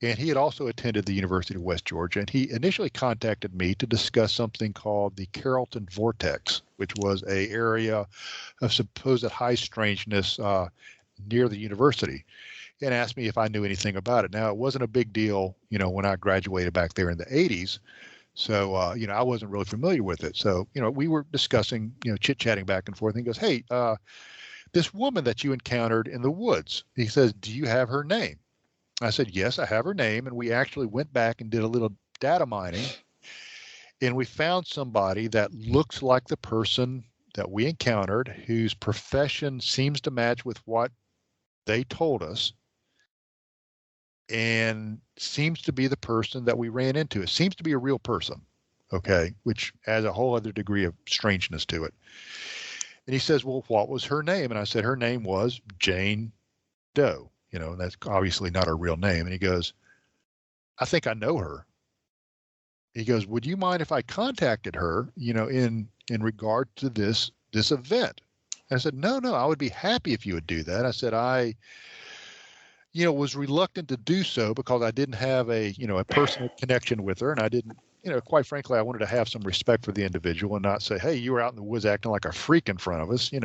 and he had also attended the University of West Georgia. And he initially contacted me to discuss something called the Carrollton Vortex, which was an area of supposed high strangeness near the university, and asked me if I knew anything about it. Now, it wasn't a big deal, when I graduated back there in the 80s. So, I wasn't really familiar with it. So, we were discussing, chit-chatting back and forth. And he goes, hey, this woman that you encountered in the woods, he says, do you have her name? I said, yes, I have her name. And we actually went back and did a little data mining. And we found somebody that looks like the person that we encountered, whose profession seems to match with what they told us, and seems to be the person that we ran into. It seems to be a real person, okay, which adds a whole other degree of strangeness to it. And he says, well, what was her name? And I said, her name was Jane Doe. And that's obviously not her real name. And he goes, I think I know her. He goes, would you mind if I contacted her, in regard to this event? And I said, no, I would be happy if you would do that. I said, I was reluctant to do so because I didn't have a personal connection with her. And I didn't, quite frankly, I wanted to have some respect for the individual and not say, hey, you were out in the woods acting like a freak in front of us. I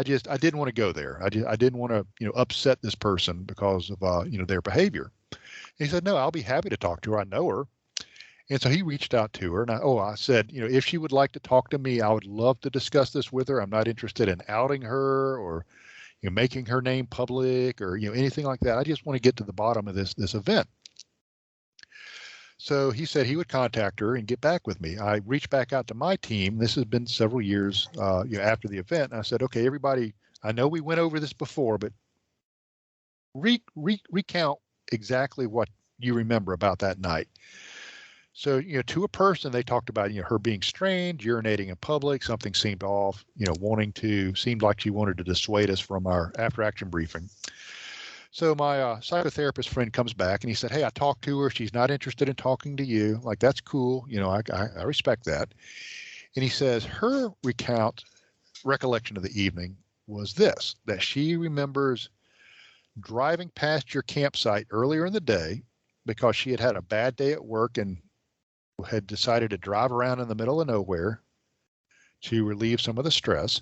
didn't want to go there. I didn't want to, upset this person because of, their behavior. And he said, no, I'll be happy to talk to her. I know her. And so he reached out to her, and I said, if she would like to talk to me, I would love to discuss this with her. I'm not interested in outing her or making her name public or anything like that. I just want to get to the bottom of this event. So he said he would contact her and get back with me. I reached back out to my team. This has been several years after the event. And I said, okay, everybody, I know we went over this before, but recount exactly what you remember about that night. So, to a person, they talked about, her being strange, urinating in public, something seemed off, seemed like she wanted to dissuade us from our after action briefing. So my psychotherapist friend comes back and he said, hey, I talked to her. She's not interested in talking to you. Like, that's cool. I respect that. And he says her recollection of the evening was this, that she remembers driving past your campsite earlier in the day because she had had a bad day at work and had decided to drive around in the middle of nowhere to relieve some of the stress.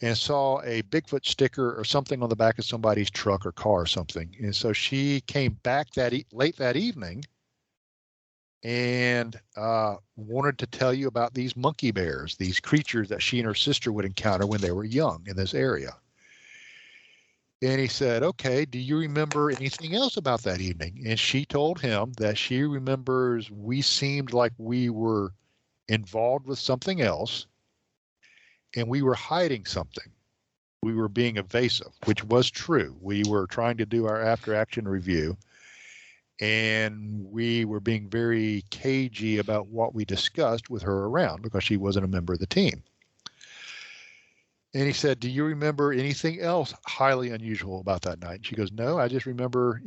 and saw a Bigfoot sticker or something on the back of somebody's truck or car or something. And so she came back late that evening and wanted to tell you about these monkey bears, these creatures that she and her sister would encounter when they were young in this area. And he said, okay, do you remember anything else about that evening? And she told him that she remembers we seemed like we were involved with something else and we were hiding something. We were being evasive, which was true. We were trying to do our after action review and we were being very cagey about what we discussed with her around because she wasn't a member of the team. And he said, do you remember anything else highly unusual about that night? And she goes, no, I just remember,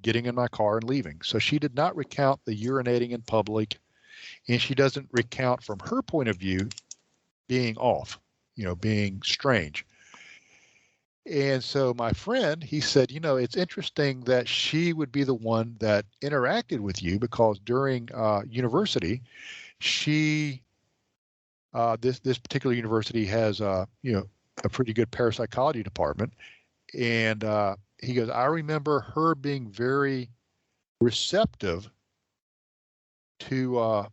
getting in my car and leaving. So she did not recount the urinating in public, and she doesn't recount from her point of view being off, being strange. And so my friend, he said, it's interesting that she would be the one that interacted with you because during university, this particular university has a pretty good parapsychology department, and he goes, I remember her being very receptive to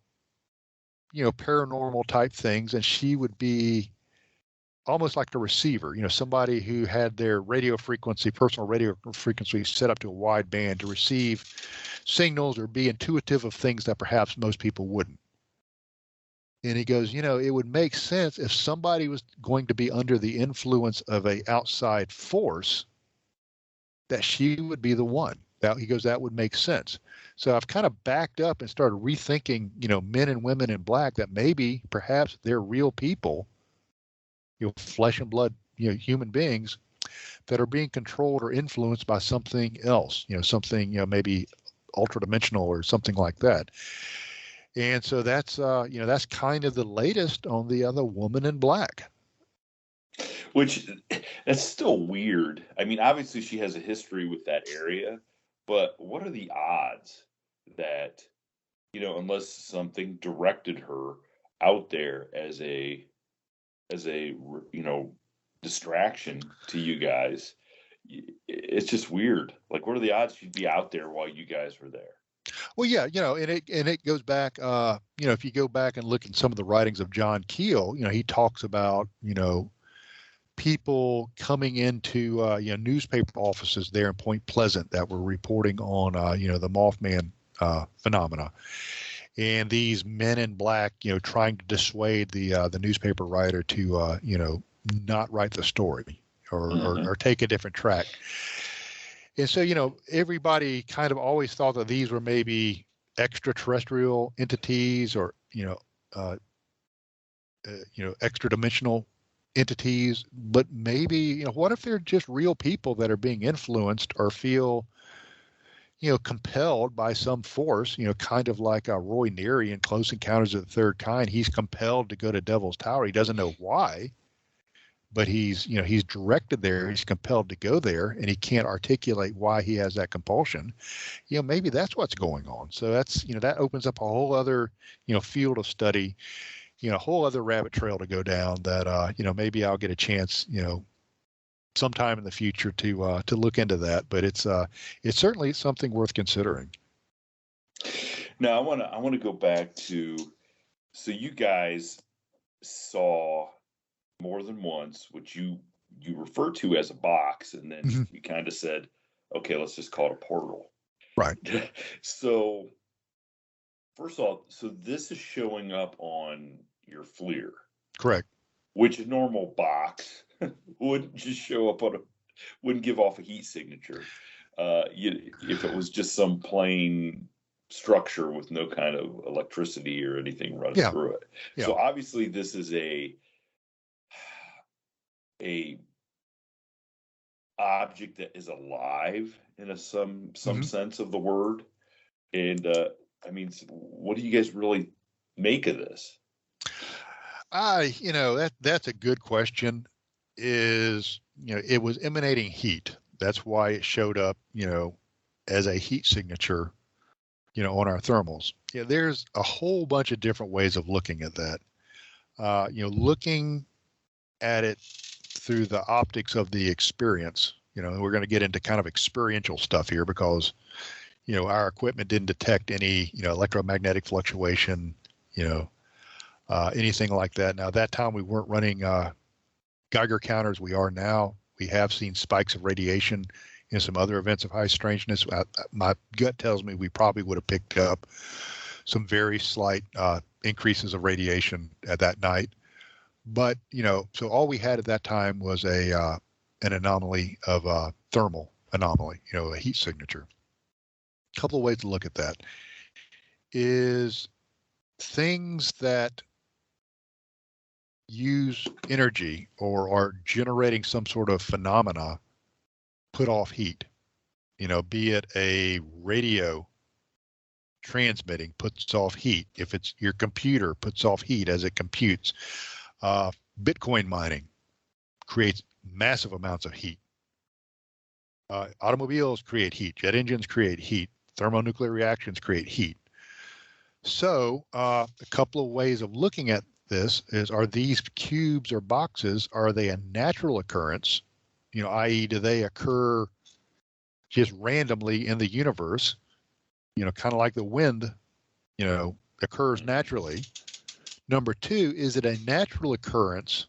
paranormal type things, and she would be almost like a receiver, somebody who had their personal radio frequency set up to a wide band to receive signals or be intuitive of things that perhaps most people wouldn't. And he goes, it would make sense if somebody was going to be under the influence of an outside force, that she would be the one. He goes, that would make sense. So I've kind of backed up and started rethinking, men and women in black, that maybe perhaps they're real people, flesh and blood, human beings that are being controlled or influenced by something else, something, maybe ultra dimensional or something like that. And so that's kind of the latest on the woman in black. Which, that's still weird. I mean, obviously she has a history with that area, but what are the odds that, unless something directed her out there as a distraction to you guys, it's just weird. Like, what are the odds she'd be out there while you guys were there? Well, yeah, and it goes back, if you go back and look at some of the writings of John Keel, he talks about, people coming into, newspaper offices there in Point Pleasant that were reporting on, the Mothman phenomena. And these men in black, trying to dissuade the newspaper writer to, not write the story or take a different track. And so, everybody kind of always thought that these were maybe extraterrestrial entities or, extra dimensional entities, but maybe, what if they're just real people that are being influenced or feel, compelled by some force, kind of like Roy Neary in Close Encounters of the Third Kind. He's compelled to go to Devil's Tower. He doesn't know why, but he's directed there. He's compelled to go there, and he can't articulate why he has that compulsion. Maybe that's what's going on. So that's, that opens up a whole other, field of study, a whole other rabbit trail to go down that, maybe I'll get a chance, sometime in the future to look into that. But it's certainly something worth considering. Now I want to go back to, so you guys saw more than once, which you refer to as a box, and then you kind of said, okay, let's just call it a portal. Right. So first of all, so this is showing up on your FLIR. Correct. Which a normal box wouldn't just show up wouldn't give off a heat signature. If it was just some plain structure with no kind of electricity or anything running through it. Yeah. So obviously this is a object that is alive in some sense of the word. And I mean, what do you guys really make of this? That's a good question. It was emanating heat. That's why it showed up, as a heat signature, on our thermals. Yeah, there's a whole bunch of different ways of looking at that. Looking at it through the optics of the experience. We're going to get into kind of experiential stuff here because, our equipment didn't detect any, electromagnetic fluctuation, anything like that. Now, at that time, we weren't running Geiger counters. We are now. We have seen spikes of radiation in some other events of high strangeness. My gut tells me we probably would have picked up some very slight increases of radiation at that night. But, so all we had at that time was an anomaly of a thermal anomaly, a heat signature. A couple of ways to look at that is things that use energy or are generating some sort of phenomena put off heat, be it a radio transmitting puts off heat. If it's your computer puts off heat as it computes. Bitcoin mining creates massive amounts of heat. Automobiles create heat. Jet engines create heat. Thermonuclear reactions create heat. So a couple of ways of looking at this is, are these cubes or boxes, are they a natural occurrence? I.e., do they occur just randomly in the universe? Kind of like the wind, occurs naturally. Number two, is it a natural occurrence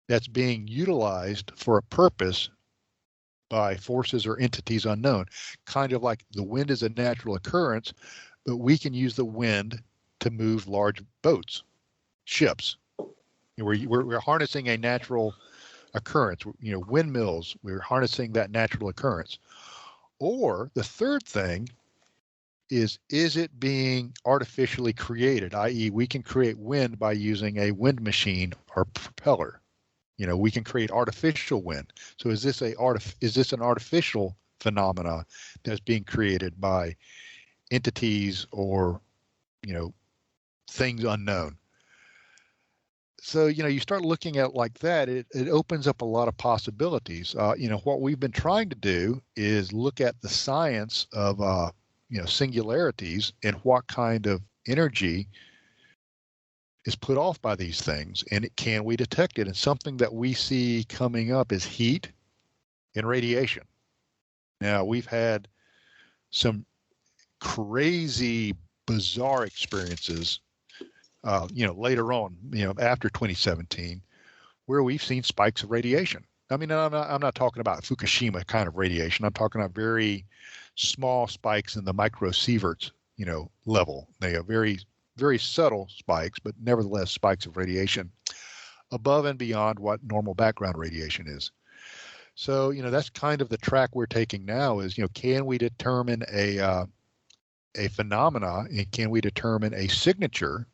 that's being utilized for a purpose by forces or entities unknown? Kind of like the wind is a natural occurrence, but we can use the wind to move large boats, ships. We're harnessing a natural occurrence. Windmills, we're harnessing that natural occurrence. Or the third thing is it being artificially created, i.e. we can create wind by using a wind machine or propeller. We can create artificial wind. So is this an artificial phenomena that's being created by entities or, things unknown? So, you start looking at it like that, it opens up a lot of possibilities. What we've been trying to do is look at the science of, singularities and what kind of energy is put off by these things, and can we detect it? And something that we see coming up is heat and radiation. Now, we've had some crazy, bizarre experiences, later on, after 2017, where we've seen spikes of radiation. I mean, I'm not talking about Fukushima kind of radiation. I'm talking about very small spikes in the microsieverts, level. They are very, very subtle spikes, but nevertheless spikes of radiation above and beyond what normal background radiation is. So, that's kind of the track we're taking now is, can we determine a phenomena, and can we determine a signature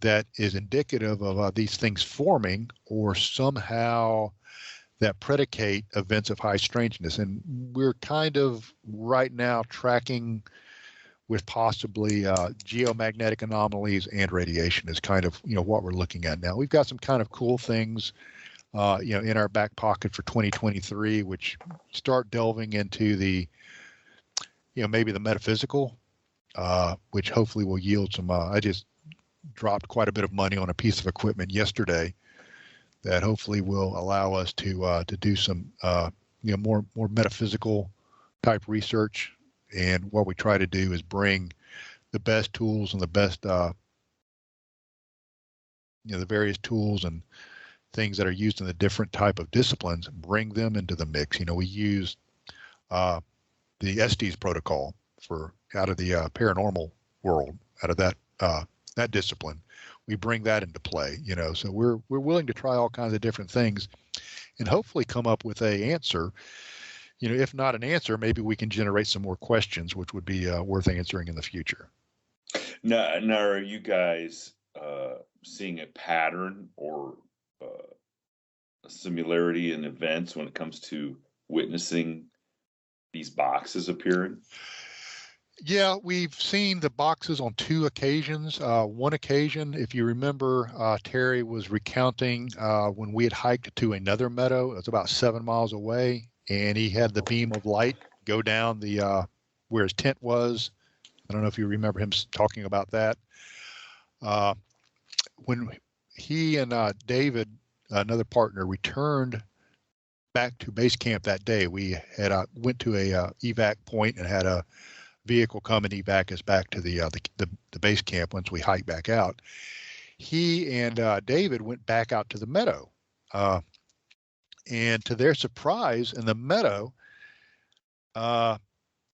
that is indicative of these things forming, or somehow that predicate events of high strangeness? And we're kind of right now tracking with possibly geomagnetic anomalies and radiation is kind of, what we're looking at now. We've got some kind of cool things, in our back pocket for 2023, which start delving into the, maybe the metaphysical, which hopefully will yield some, I just dropped quite a bit of money on a piece of equipment yesterday that hopefully will allow us to do some, more metaphysical type research. And what we try to do is bring the best tools and the best, the various tools and things that are used in the different type of disciplines, bring them into the mix. We use the Estes protocol for out of the paranormal world, out of that discipline. We bring that into play, so we're willing to try all kinds of different things and hopefully come up with a answer. If not an answer, maybe we can generate some more questions, which would be worth answering in the future. Now are you guys seeing a pattern or a similarity in events when it comes to witnessing these boxes appearing? Yeah, we've seen the boxes on two occasions. One occasion, if you remember, Terry was recounting when we had hiked to another meadow. It was about 7 miles away, and he had the beam of light go down the where his tent was. I don't know if you remember him talking about that. When he and David another partner, returned back to base camp that day. We had went to a evac point and had a vehicle come and evac us back to the base camp once we hiked back out. He and David went back out to the meadow. And to their surprise, in the meadow,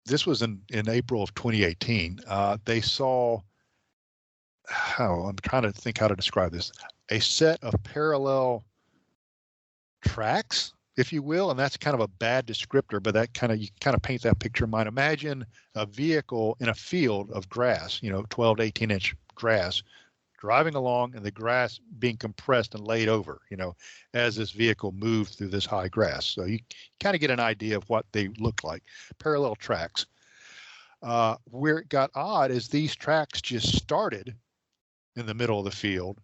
this was in April of 2018, they saw, I'm trying to think how to describe this, a set of parallel tracks, if you will, and that's kind of a bad descriptor, but that you kind of paint that picture in mind. Imagine a vehicle in a field of grass, 12 to 18-inch grass, driving along and the grass being compressed and laid over, as this vehicle moved through this high grass. So you kind of get an idea of what they look like, parallel tracks. Where it got odd is these tracks just started in the middle of the field,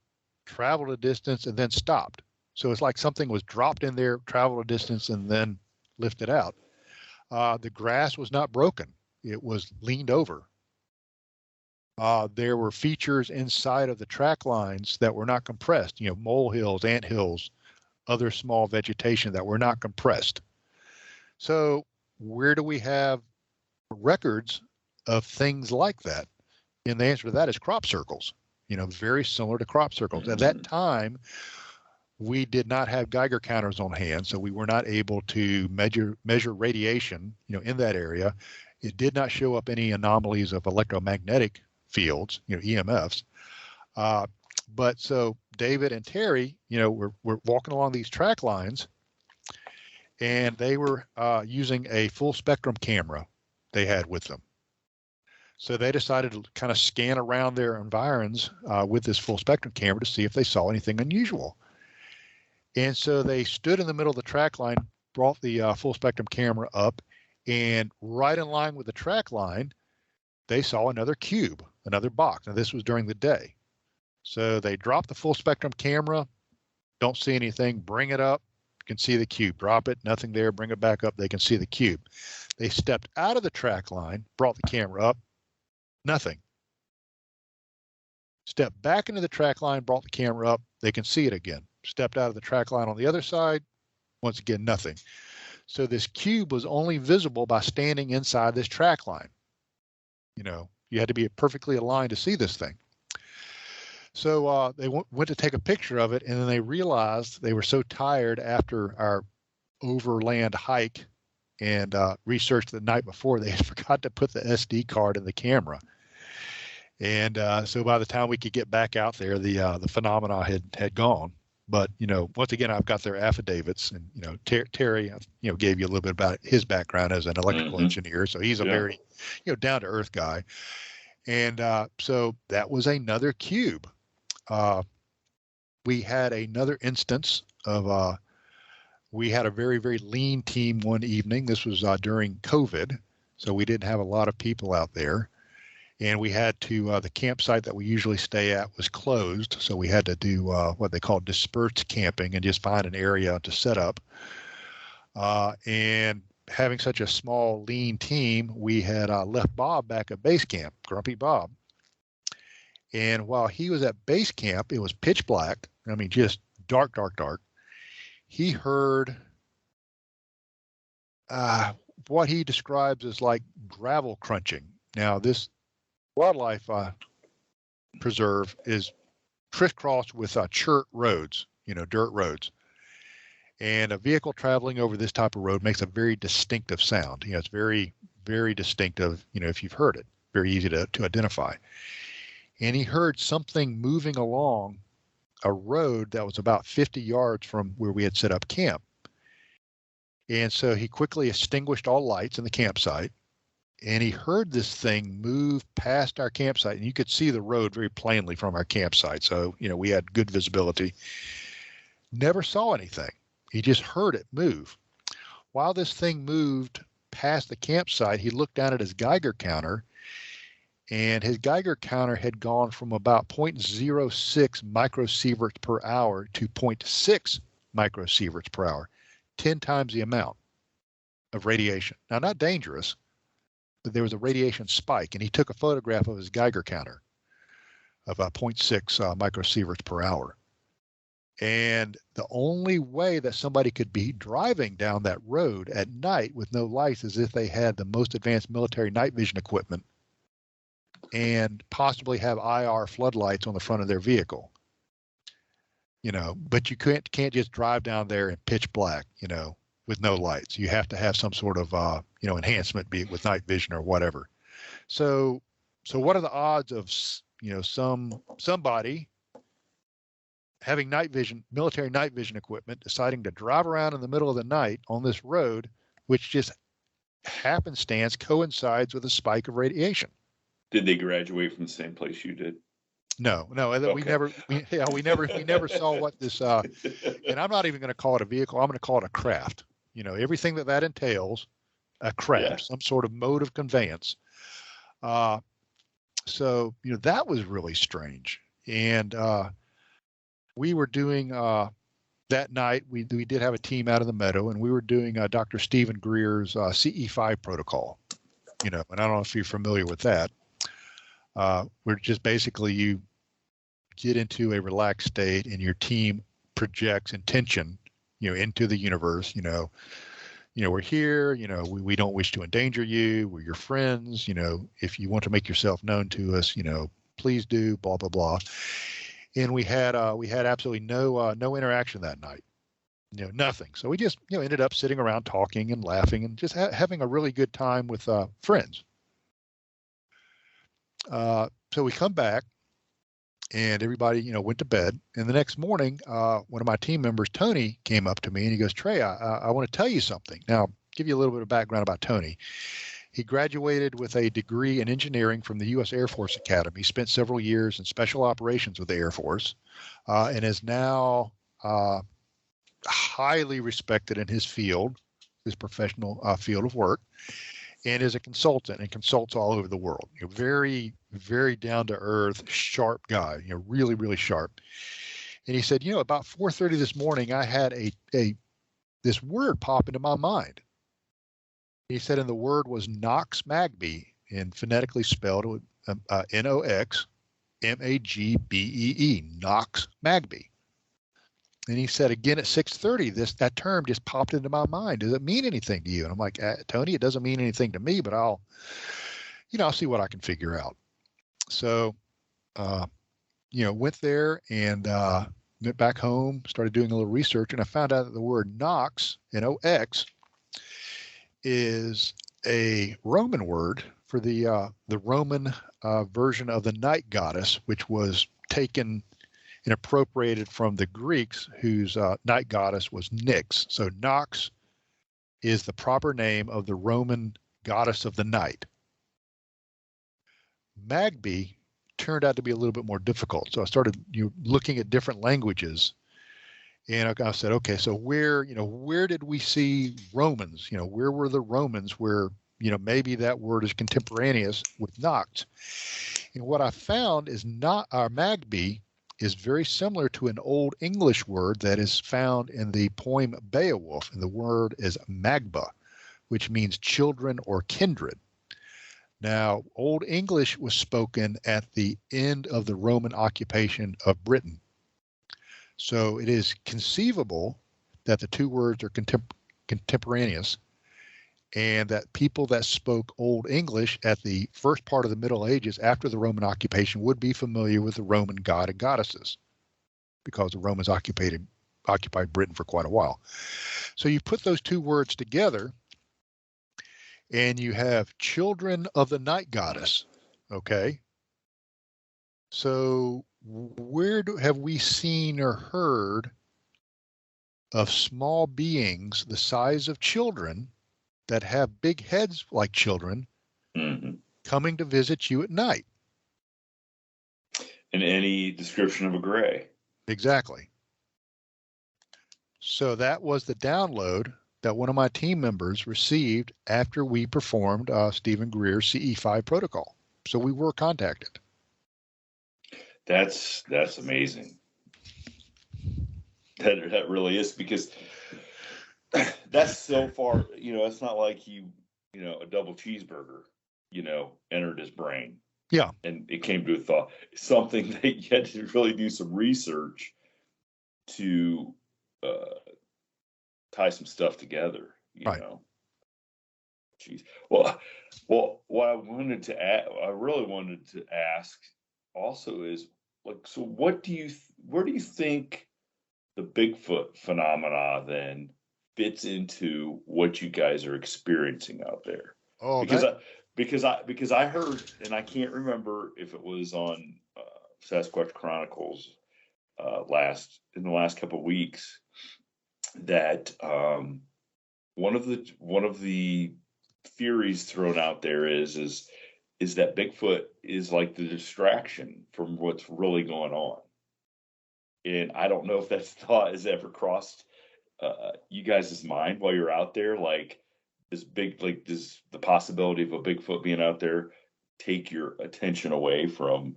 traveled a distance, and then stopped. So it's like something was dropped in there, traveled a distance, and then lifted out. The grass was not broken. It was leaned over. There were features inside of the track lines that were not compressed, molehills, anthills, other small vegetation that were not compressed. So where do we have records of things like that? And the answer to that is crop circles, very similar to crop circles. At that time, we did not have Geiger counters on hand, so we were not able to measure radiation, in that area. It did not show up any anomalies of electromagnetic fields, EMFs. But so David and Terry, were walking along these track lines, and they were using a full spectrum camera they had with them. So they decided to kind of scan around their environs with this full spectrum camera to see if they saw anything unusual. And so they stood in the middle of the track line, brought the full spectrum camera up, and right in line with the track line, they saw another cube, another box. Now, this was during the day. So they dropped the full spectrum camera, don't see anything, bring it up, can see the cube, drop it, nothing there, bring it back up, they can see the cube. They stepped out of the track line, brought the camera up, nothing. Stepped back into the track line, brought the camera up, they can see it again. Stepped out of the track line on the other side, once again, nothing. So this cube was only visible by standing inside this track line. You had to be perfectly aligned to see this thing. So they went to take a picture of it, and then they realized they were so tired after our overland hike and research the night before, they forgot to put the SD card in the camera. And so by the time we could get back out there, the phenomena had gone. But, once again, I've got their affidavits, and, Terry, gave you a little bit about his background as an electrical engineer. So he's a very, down to earth guy. And so that was another cube. We had another instance of, we had a very, very lean team one evening. This was during COVID. So we didn't have a lot of people out there. And we had to, the campsite that we usually stay at was closed. So we had to do what they call dispersed camping and just find an area to set up. And having such a small, lean team, we had left Bob back at base camp, Grumpy Bob. And while he was at base camp, it was pitch black. I mean, just dark, dark, dark. He heard what he describes as like gravel crunching. Now, this wildlife preserve is crisscrossed with chert roads, dirt roads. And a vehicle traveling over this type of road makes a very distinctive sound. It's very, very distinctive, if you've heard it, very easy to identify. And he heard something moving along a road that was about 50 yards from where we had set up camp. And so he quickly extinguished all lights in the campsite. And he heard this thing move past our campsite, and you could see the road very plainly from our campsite. So, we had good visibility. Never saw anything. He just heard it move. While this thing moved past the campsite, he looked down at his Geiger counter, and his Geiger counter had gone from about 0.06 microsieverts per hour to 0.6 microsieverts per hour, 10 times the amount of radiation. Now, not dangerous, but there was a radiation spike, and he took a photograph of his Geiger counter of 0.6 microsieverts per hour. And the only way that somebody could be driving down that road at night with no lights is if they had the most advanced military night vision equipment and possibly have IR floodlights on the front of their vehicle. But you can't just drive down there in pitch black, with no lights. You have to have some sort of, enhancement, be it with night vision or whatever. So what are the odds of, somebody having military night vision equipment, deciding to drive around in the middle of the night on this road, which just happenstance coincides with a spike of radiation? Did they graduate from the same place you did? No, okay. we never saw what this, and I'm not even going to call it a vehicle. I'm going to call it a craft. Everything that entails, a craft, some sort of mode of conveyance. So that was really strange. And we were doing that night. We did have a team out of the Meadow, and we were doing Dr. Stephen Greer's CE5 protocol. And I don't know if you're familiar with that. We're just basically, you get into a relaxed state and your team projects intention, into the universe. We're here, we don't wish to endanger you. We're your friends. If you want to make yourself known to us, please do, blah, blah, blah. And we had absolutely no interaction that night, nothing. So we just, ended up sitting around talking and laughing and just having a really good time with friends. So we come back and everybody, went to bed. And the next morning, one of my team members, Tony, came up to me and he goes, "Trey, I want to tell you something." Now, give you a little bit of background about Tony. He graduated with a degree in engineering from the U.S. Air Force Academy, spent several years in special operations with the Air Force, and is now highly respected in his field, his professional field of work, and is a consultant and consults all over the world. Very, very down to earth, sharp guy, really, really sharp. And he said, about 4:30 this morning, I had this word pop into my mind. He said, and the word was Nox Magbee, and phonetically spelled Nox Magbee, Nox Magbee. And he said, again at 6:30, that term just popped into my mind. Does it mean anything to you? And I'm like, Tony, it doesn't mean anything to me, but I'll see what I can figure out. So, went there and went back home, started doing a little research, and I found out that the word Nox, N-O-X, is a Roman word for the Roman version of the night goddess, which was taken and appropriated from the Greeks, whose night goddess was Nyx. So Nox is the proper name of the Roman goddess of the night. Magbee turned out to be a little bit more difficult. So I started looking at different languages. And I said, okay, so where did we see Romans? Where were the Romans where, maybe that word is contemporaneous with Nox? And what I found is Magbee is very similar to an Old English word that is found in the poem Beowulf. And the word is Magba, which means children or kindred. Now, Old English was spoken at the end of the Roman occupation of Britain. So it is conceivable that the two words are contemporaneous, and that people that spoke Old English at the first part of the Middle Ages after the Roman occupation would be familiar with the Roman god and goddesses, because the Romans occupied Britain for quite a while. So you put those two words together, and you have children of the night goddess, okay? So where have we seen or heard of small beings the size of children that have big heads like children coming to visit you at night? In any description of a gray. Exactly. So that was the download that one of my team members received after we performed Stephen Greer's CE5 protocol. So we were contacted. That's amazing. That really is, because that's so far, it's not like a double cheeseburger, entered his brain. Yeah. And it came to a thought, something that you had to really do some research to tie some stuff together, you Right. know. Jeez. Well, what I really wanted to ask also is, like, so where do you think the Bigfoot phenomena then fits into what you guys are experiencing out there? Oh, Because that. I heard, and I can't remember if it was on Sasquatch Chronicles in the last couple of weeks, that one of the theories thrown out there is that Bigfoot is like the distraction from what's really going on. And I don't know if that thought has ever crossed you guys' mind while you're out there, like does the possibility of a Bigfoot being out there take your attention away from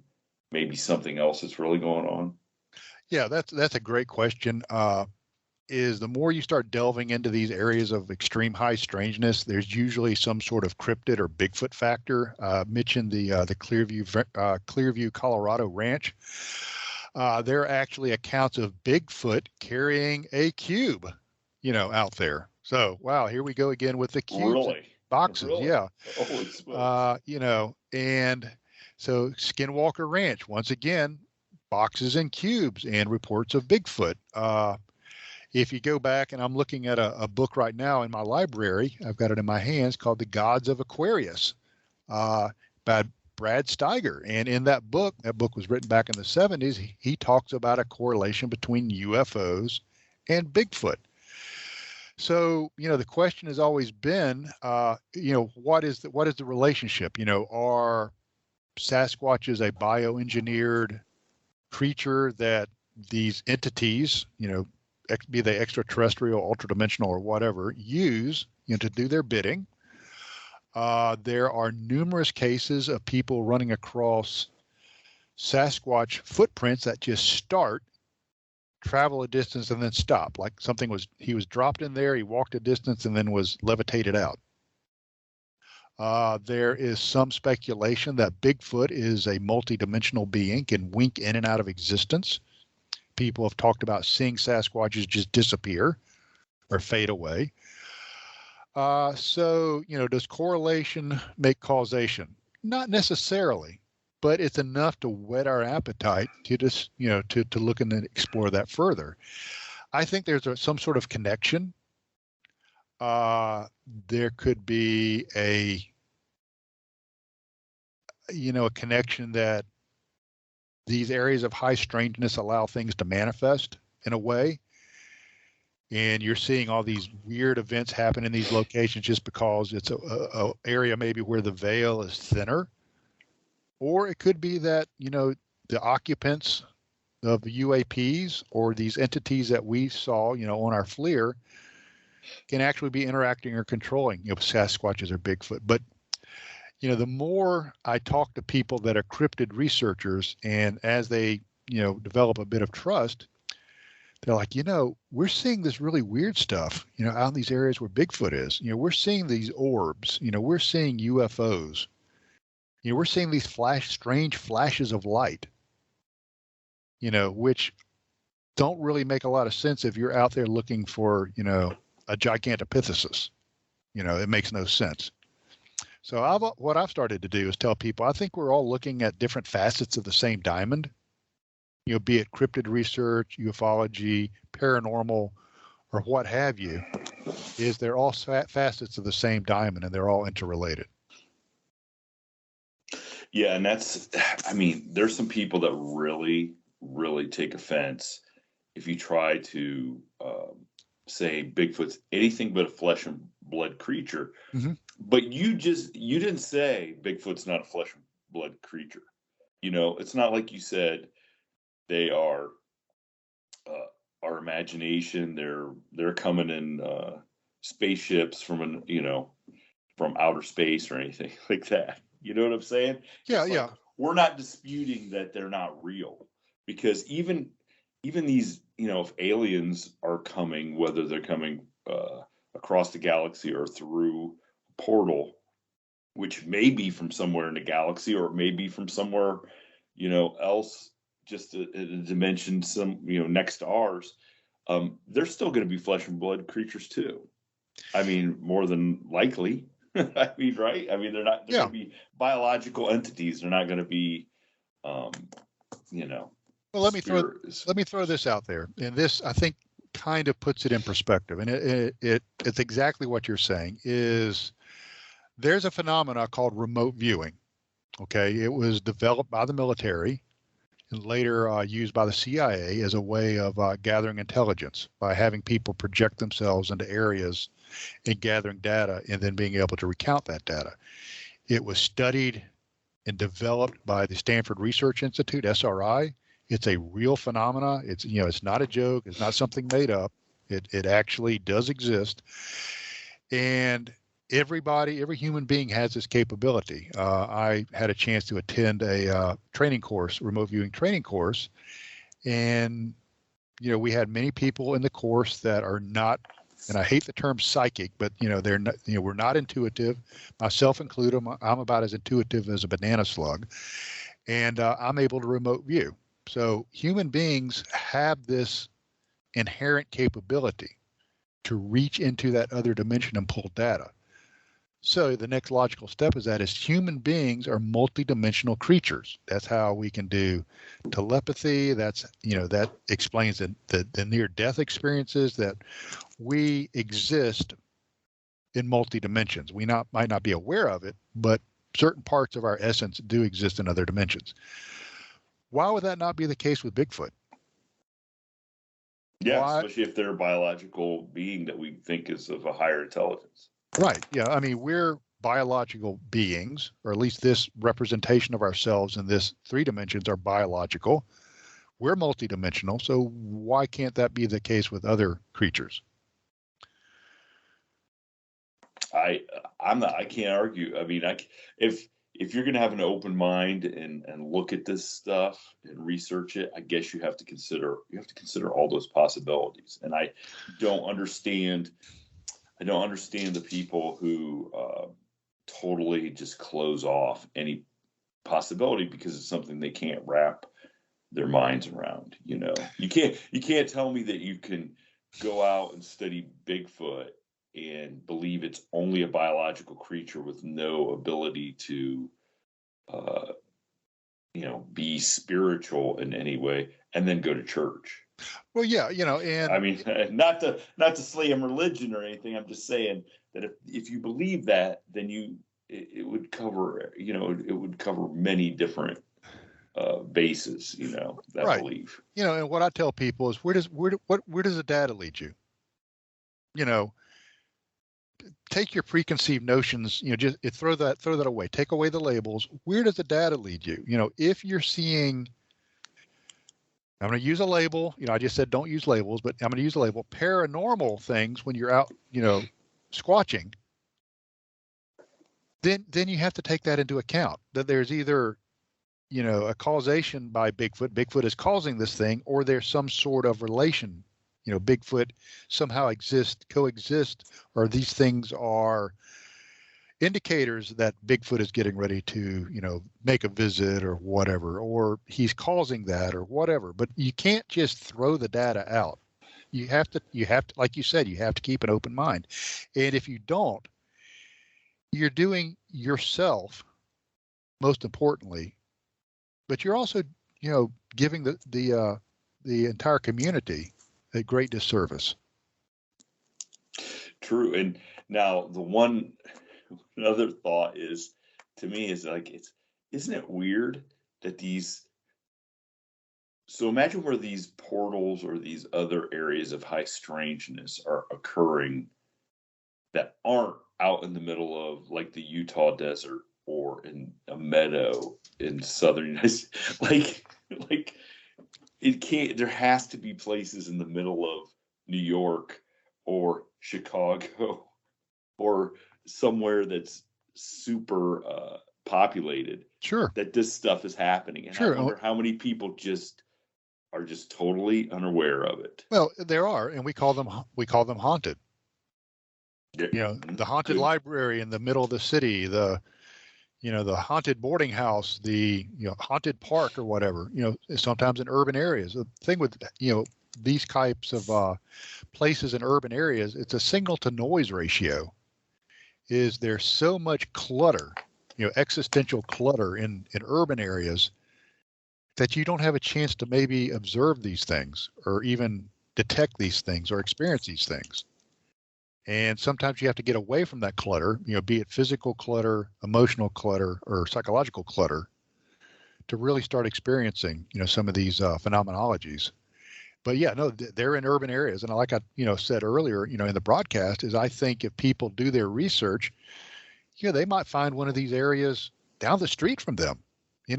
maybe something else that's really going on? Yeah, that's a great question. Is the more you start delving into these areas of extreme high strangeness, there's usually some sort of cryptid or Bigfoot factor. Mentioned the Clearview, Colorado ranch. There are actually accounts of Bigfoot carrying a cube, out there. So, wow, here we go again with the cubes and Really? boxes. Really? Yeah. Holy smokes. And so Skinwalker Ranch, once again, boxes and cubes and reports of Bigfoot. If you go back, and I'm looking at a book right now in my library, I've got it in my hands, called The Gods of Aquarius, by Brad Steiger. And in that book was written back in the 70s, he talks about a correlation between UFOs and Bigfoot. So, the question has always been, what is the relationship? Are Sasquatches a bioengineered creature that these entities, be they extraterrestrial, ultradimensional, or whatever, use to do their bidding? There are numerous cases of people running across Sasquatch footprints that just travel a distance, and then stop. Like he was dropped in there, he walked a distance, and then was levitated out. There is some speculation that Bigfoot is a multidimensional being, can wink in and out of existence. People have talked about seeing Sasquatches just disappear or fade away. So, does correlation make causation? Not necessarily, but it's enough to whet our appetite to just, to look and explore that further. I think there's some sort of connection. There could be a connection that these areas of high strangeness allow things to manifest in a way. And you're seeing all these weird events happen in these locations just because it's a area maybe where the veil is thinner. Or it could be that, the occupants of UAPs or these entities that we saw, on our FLIR can actually be interacting or controlling, Sasquatches or Bigfoot. But, the more I talk to people that are cryptid researchers, and as they, develop a bit of trust, they're like, we're seeing this really weird stuff, out in these areas where Bigfoot is. We're seeing these orbs, we're seeing UFOs. We're seeing these strange flashes of light, which don't really make a lot of sense if you're out there looking for, a gigantopithecus. It makes no sense. So what I've started to do is tell people, I think we're all looking at different facets of the same diamond, be it cryptid research, ufology, paranormal, or what have you, is they're all facets of the same diamond, and they're all interrelated. Yeah, and there's some people that really, really take offense if you try to say Bigfoot's anything but a flesh and blood creature. Mm-hmm. But you didn't say Bigfoot's not a flesh and blood creature. It's not like you said they are our imagination. They're coming in spaceships from from outer space or anything like that. You know what I'm saying? Yeah, It's yeah. like, we're not disputing that they're not real, because even these, if aliens are coming, whether they're coming across the galaxy or through a portal, which may be from somewhere in the galaxy, or it may be from somewhere, else, just a dimension, next to ours. they're still going to be flesh and blood creatures too. I mean, more than likely. I mean, right? I mean, they're going to be biological entities. They're not going to be, you know. Well, let me throw this out there, and this I think kind of puts it in perspective, and it's exactly what you're saying. Is there's a phenomena called remote viewing. Okay, it was developed by the military and later used by the CIA as a way of gathering intelligence by having people project themselves into areas and gathering data and then being able to recount that data. It was studied and developed by the Stanford Research Institute, SRI. It's a real phenomena. It's not a joke. It's not something made up. It actually does exist. And every human being has this capability. I had a chance to attend a training course, remote viewing training course. And, we had many people in the course that are not, and I hate the term psychic, but, they're not, we're not intuitive, myself included. I'm about as intuitive as a banana slug. And I'm able to remote view. So human beings have this inherent capability to reach into that other dimension and pull data. So the next logical step is that as human beings are multidimensional creatures. That's how we can do telepathy. That's, that explains the near-death experiences, that we exist in multi-dimensions. We might not be aware of it, but certain parts of our essence do exist in other dimensions. Why would that not be the case with Bigfoot? Yeah, especially if they're a biological being that we think is of a higher intelligence. Right. Yeah. I mean, we're biological beings, or at least this representation of ourselves in this 3 dimensions are biological. We're multidimensional. So why can't that be the case with other creatures? I can't argue. I mean, if you're going to have an open mind and look at this stuff and research it, I guess you have to consider all those possibilities. And I don't understand the people who totally just close off any possibility because it's something they can't wrap their minds around. You can't tell me that you can go out and study Bigfoot and believe it's only a biological creature with no ability to, be spiritual in any way, and then go to church. Well, yeah, and I mean, not to slam religion or anything. I'm just saying that if you believe that, then it would cover, it would cover many different bases, that right. belief. And what I tell people is where does the data lead you? Take your preconceived notions, just throw that away. Take away the labels. Where does the data lead you? If you're seeing, I'm going to use a label, I just said don't use labels, but I'm going to use a label, paranormal things when you're out, squatching, then you have to take that into account, that there's either, a causation by Bigfoot is causing this thing, or there's some sort of relation. Bigfoot somehow coexist, or these things are indicators that Bigfoot is getting ready to, make a visit or whatever, or he's causing that or whatever. But you can't just throw the data out. You have to, like you said, you have to keep an open mind. And if you don't, you're doing yourself, most importantly, but you're also, giving the entire community a great disservice. True. And now another thought is, to me, is like, isn't it weird that so imagine where these portals or these other areas of high strangeness are occurring that aren't out in the middle of like the Utah desert or in a meadow in southern United States. Like it can't, there has to be places in the middle of New York or Chicago or somewhere that's super populated. Sure. That this stuff is happening. And sure. I wonder how many people are just totally unaware of it. Well, there are, and we call them haunted. The haunted library in the middle of the city, the haunted boarding house, the haunted park or whatever, sometimes in urban areas. The thing with, these types of places in urban areas, it's a signal to noise ratio. Is there so much clutter, existential clutter in urban areas that you don't have a chance to maybe observe these things or even detect these things or experience these things. And sometimes you have to get away from that clutter, be it physical clutter, emotional clutter, or psychological clutter, to really start experiencing, some of these phenomenologies. But yeah, no, they're in urban areas. And like I, said earlier, in the broadcast, is I think if people do their research, they might find one of these areas down the street from them, in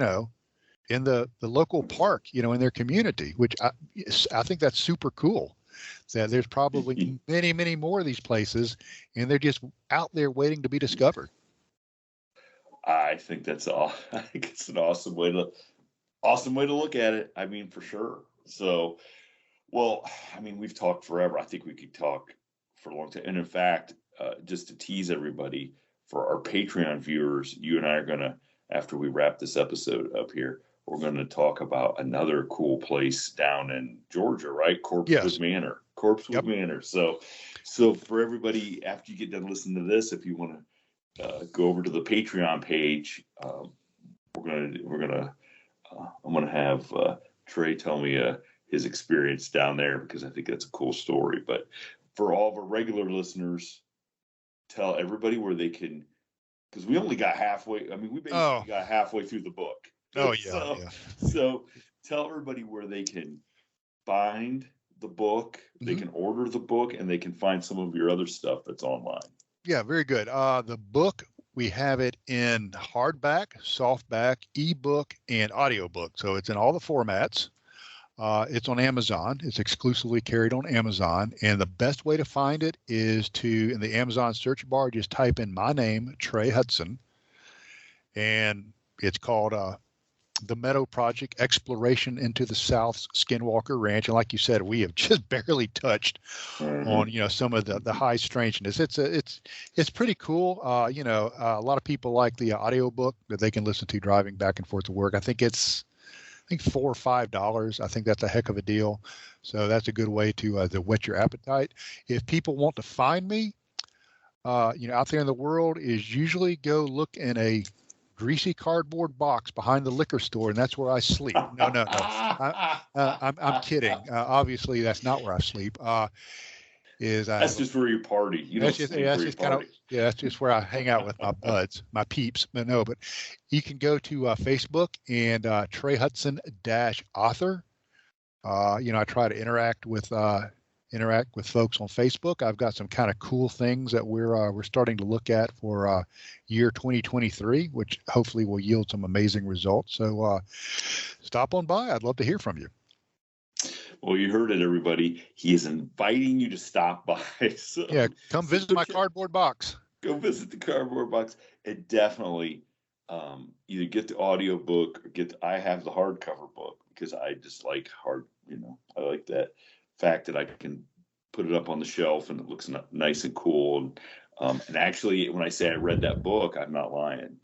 the local park, in their community, which I think that's super cool. That there's probably many, many more of these places, and they're just out there waiting to be discovered. I think that's all. I think it's an awesome way to look at it. I mean, for sure. So, well, I mean, we've talked forever. I think we could talk for a long time. And in fact, just to tease everybody, for our Patreon viewers, you and I are gonna, after we wrap this episode up here, we're going to talk about another cool place down in Georgia, right? Corpsewood Manor. Corpsewood Manor. So for everybody, after you get done listening to this, if you want to go over to the Patreon page, I'm gonna have Trey tell me his experience down there, because I think that's a cool story. But for all of our regular listeners, tell everybody where they can, because we only got halfway. I mean, we basically got halfway through the book. Oh yeah, So tell everybody where they can find the book, they can order the book, and they can find some of your other stuff that's online. Yeah, very good. The book, we have it in hardback, softback, ebook, and audiobook. So it's in all the formats. It's on Amazon. It's exclusively carried on Amazon. And the best way to find it is to, in the Amazon search bar, just type in my name, Trey Hudson. And it's called the Meadow Project, Exploration into the South's Skinwalker Ranch. And like you said, we have just barely touched on, some of the high strangeness. It's pretty cool. A lot of people like the audiobook that they can listen to driving back and forth to work. I think it's $4 or $5. I think that's a heck of a deal. So that's a good way to whet your appetite. If people want to find me, out there in the world, is usually go look in a greasy cardboard box behind the liquor store, and that's where I sleep. No. I'm kidding. Obviously, that's not where I sleep. That's just where you party. That's just where I hang out with my buds, my peeps. But you can go to Facebook and Trey Hudson -author. I try to interact with folks on Facebook. I've got some kind of cool things that we're starting to look at for year 2023, which hopefully will yield some amazing results. So stop on by. I'd love to hear from you. Well, you heard it, everybody. He is inviting you to stop by. So, yeah, come visit my cardboard box. Go visit the cardboard box, and definitely either get the audio book or I have the hardcover book, because I just like I like that fact that I can put it up on the shelf and it looks nice and cool. And actually, when I say I read that book, I'm not lying.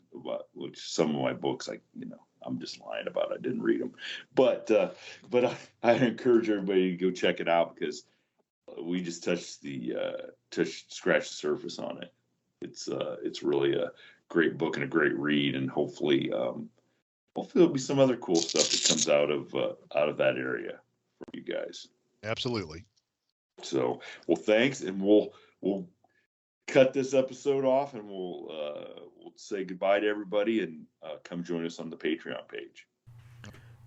Which some of my books, I'm just lying about. I didn't read them, but I encourage everybody to go check it out, because we just scratched the surface on it. It's really a great book and a great read, and hopefully there'll be some other cool stuff that comes out of that area for you guys. Absolutely. So, well, thanks, and we'll cut this episode off, and we'll say goodbye to everybody, and come join us on the Patreon page.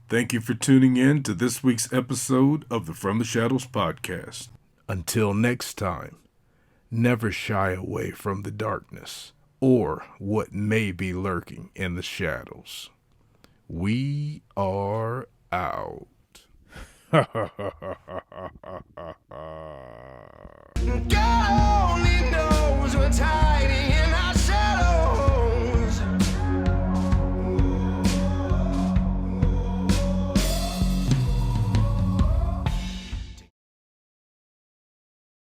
Thank you for tuning in to this week's episode of the From the Shadows podcast. Until next time, never shy away from the darkness or what may be lurking in the shadows. We are out. God only knows what time.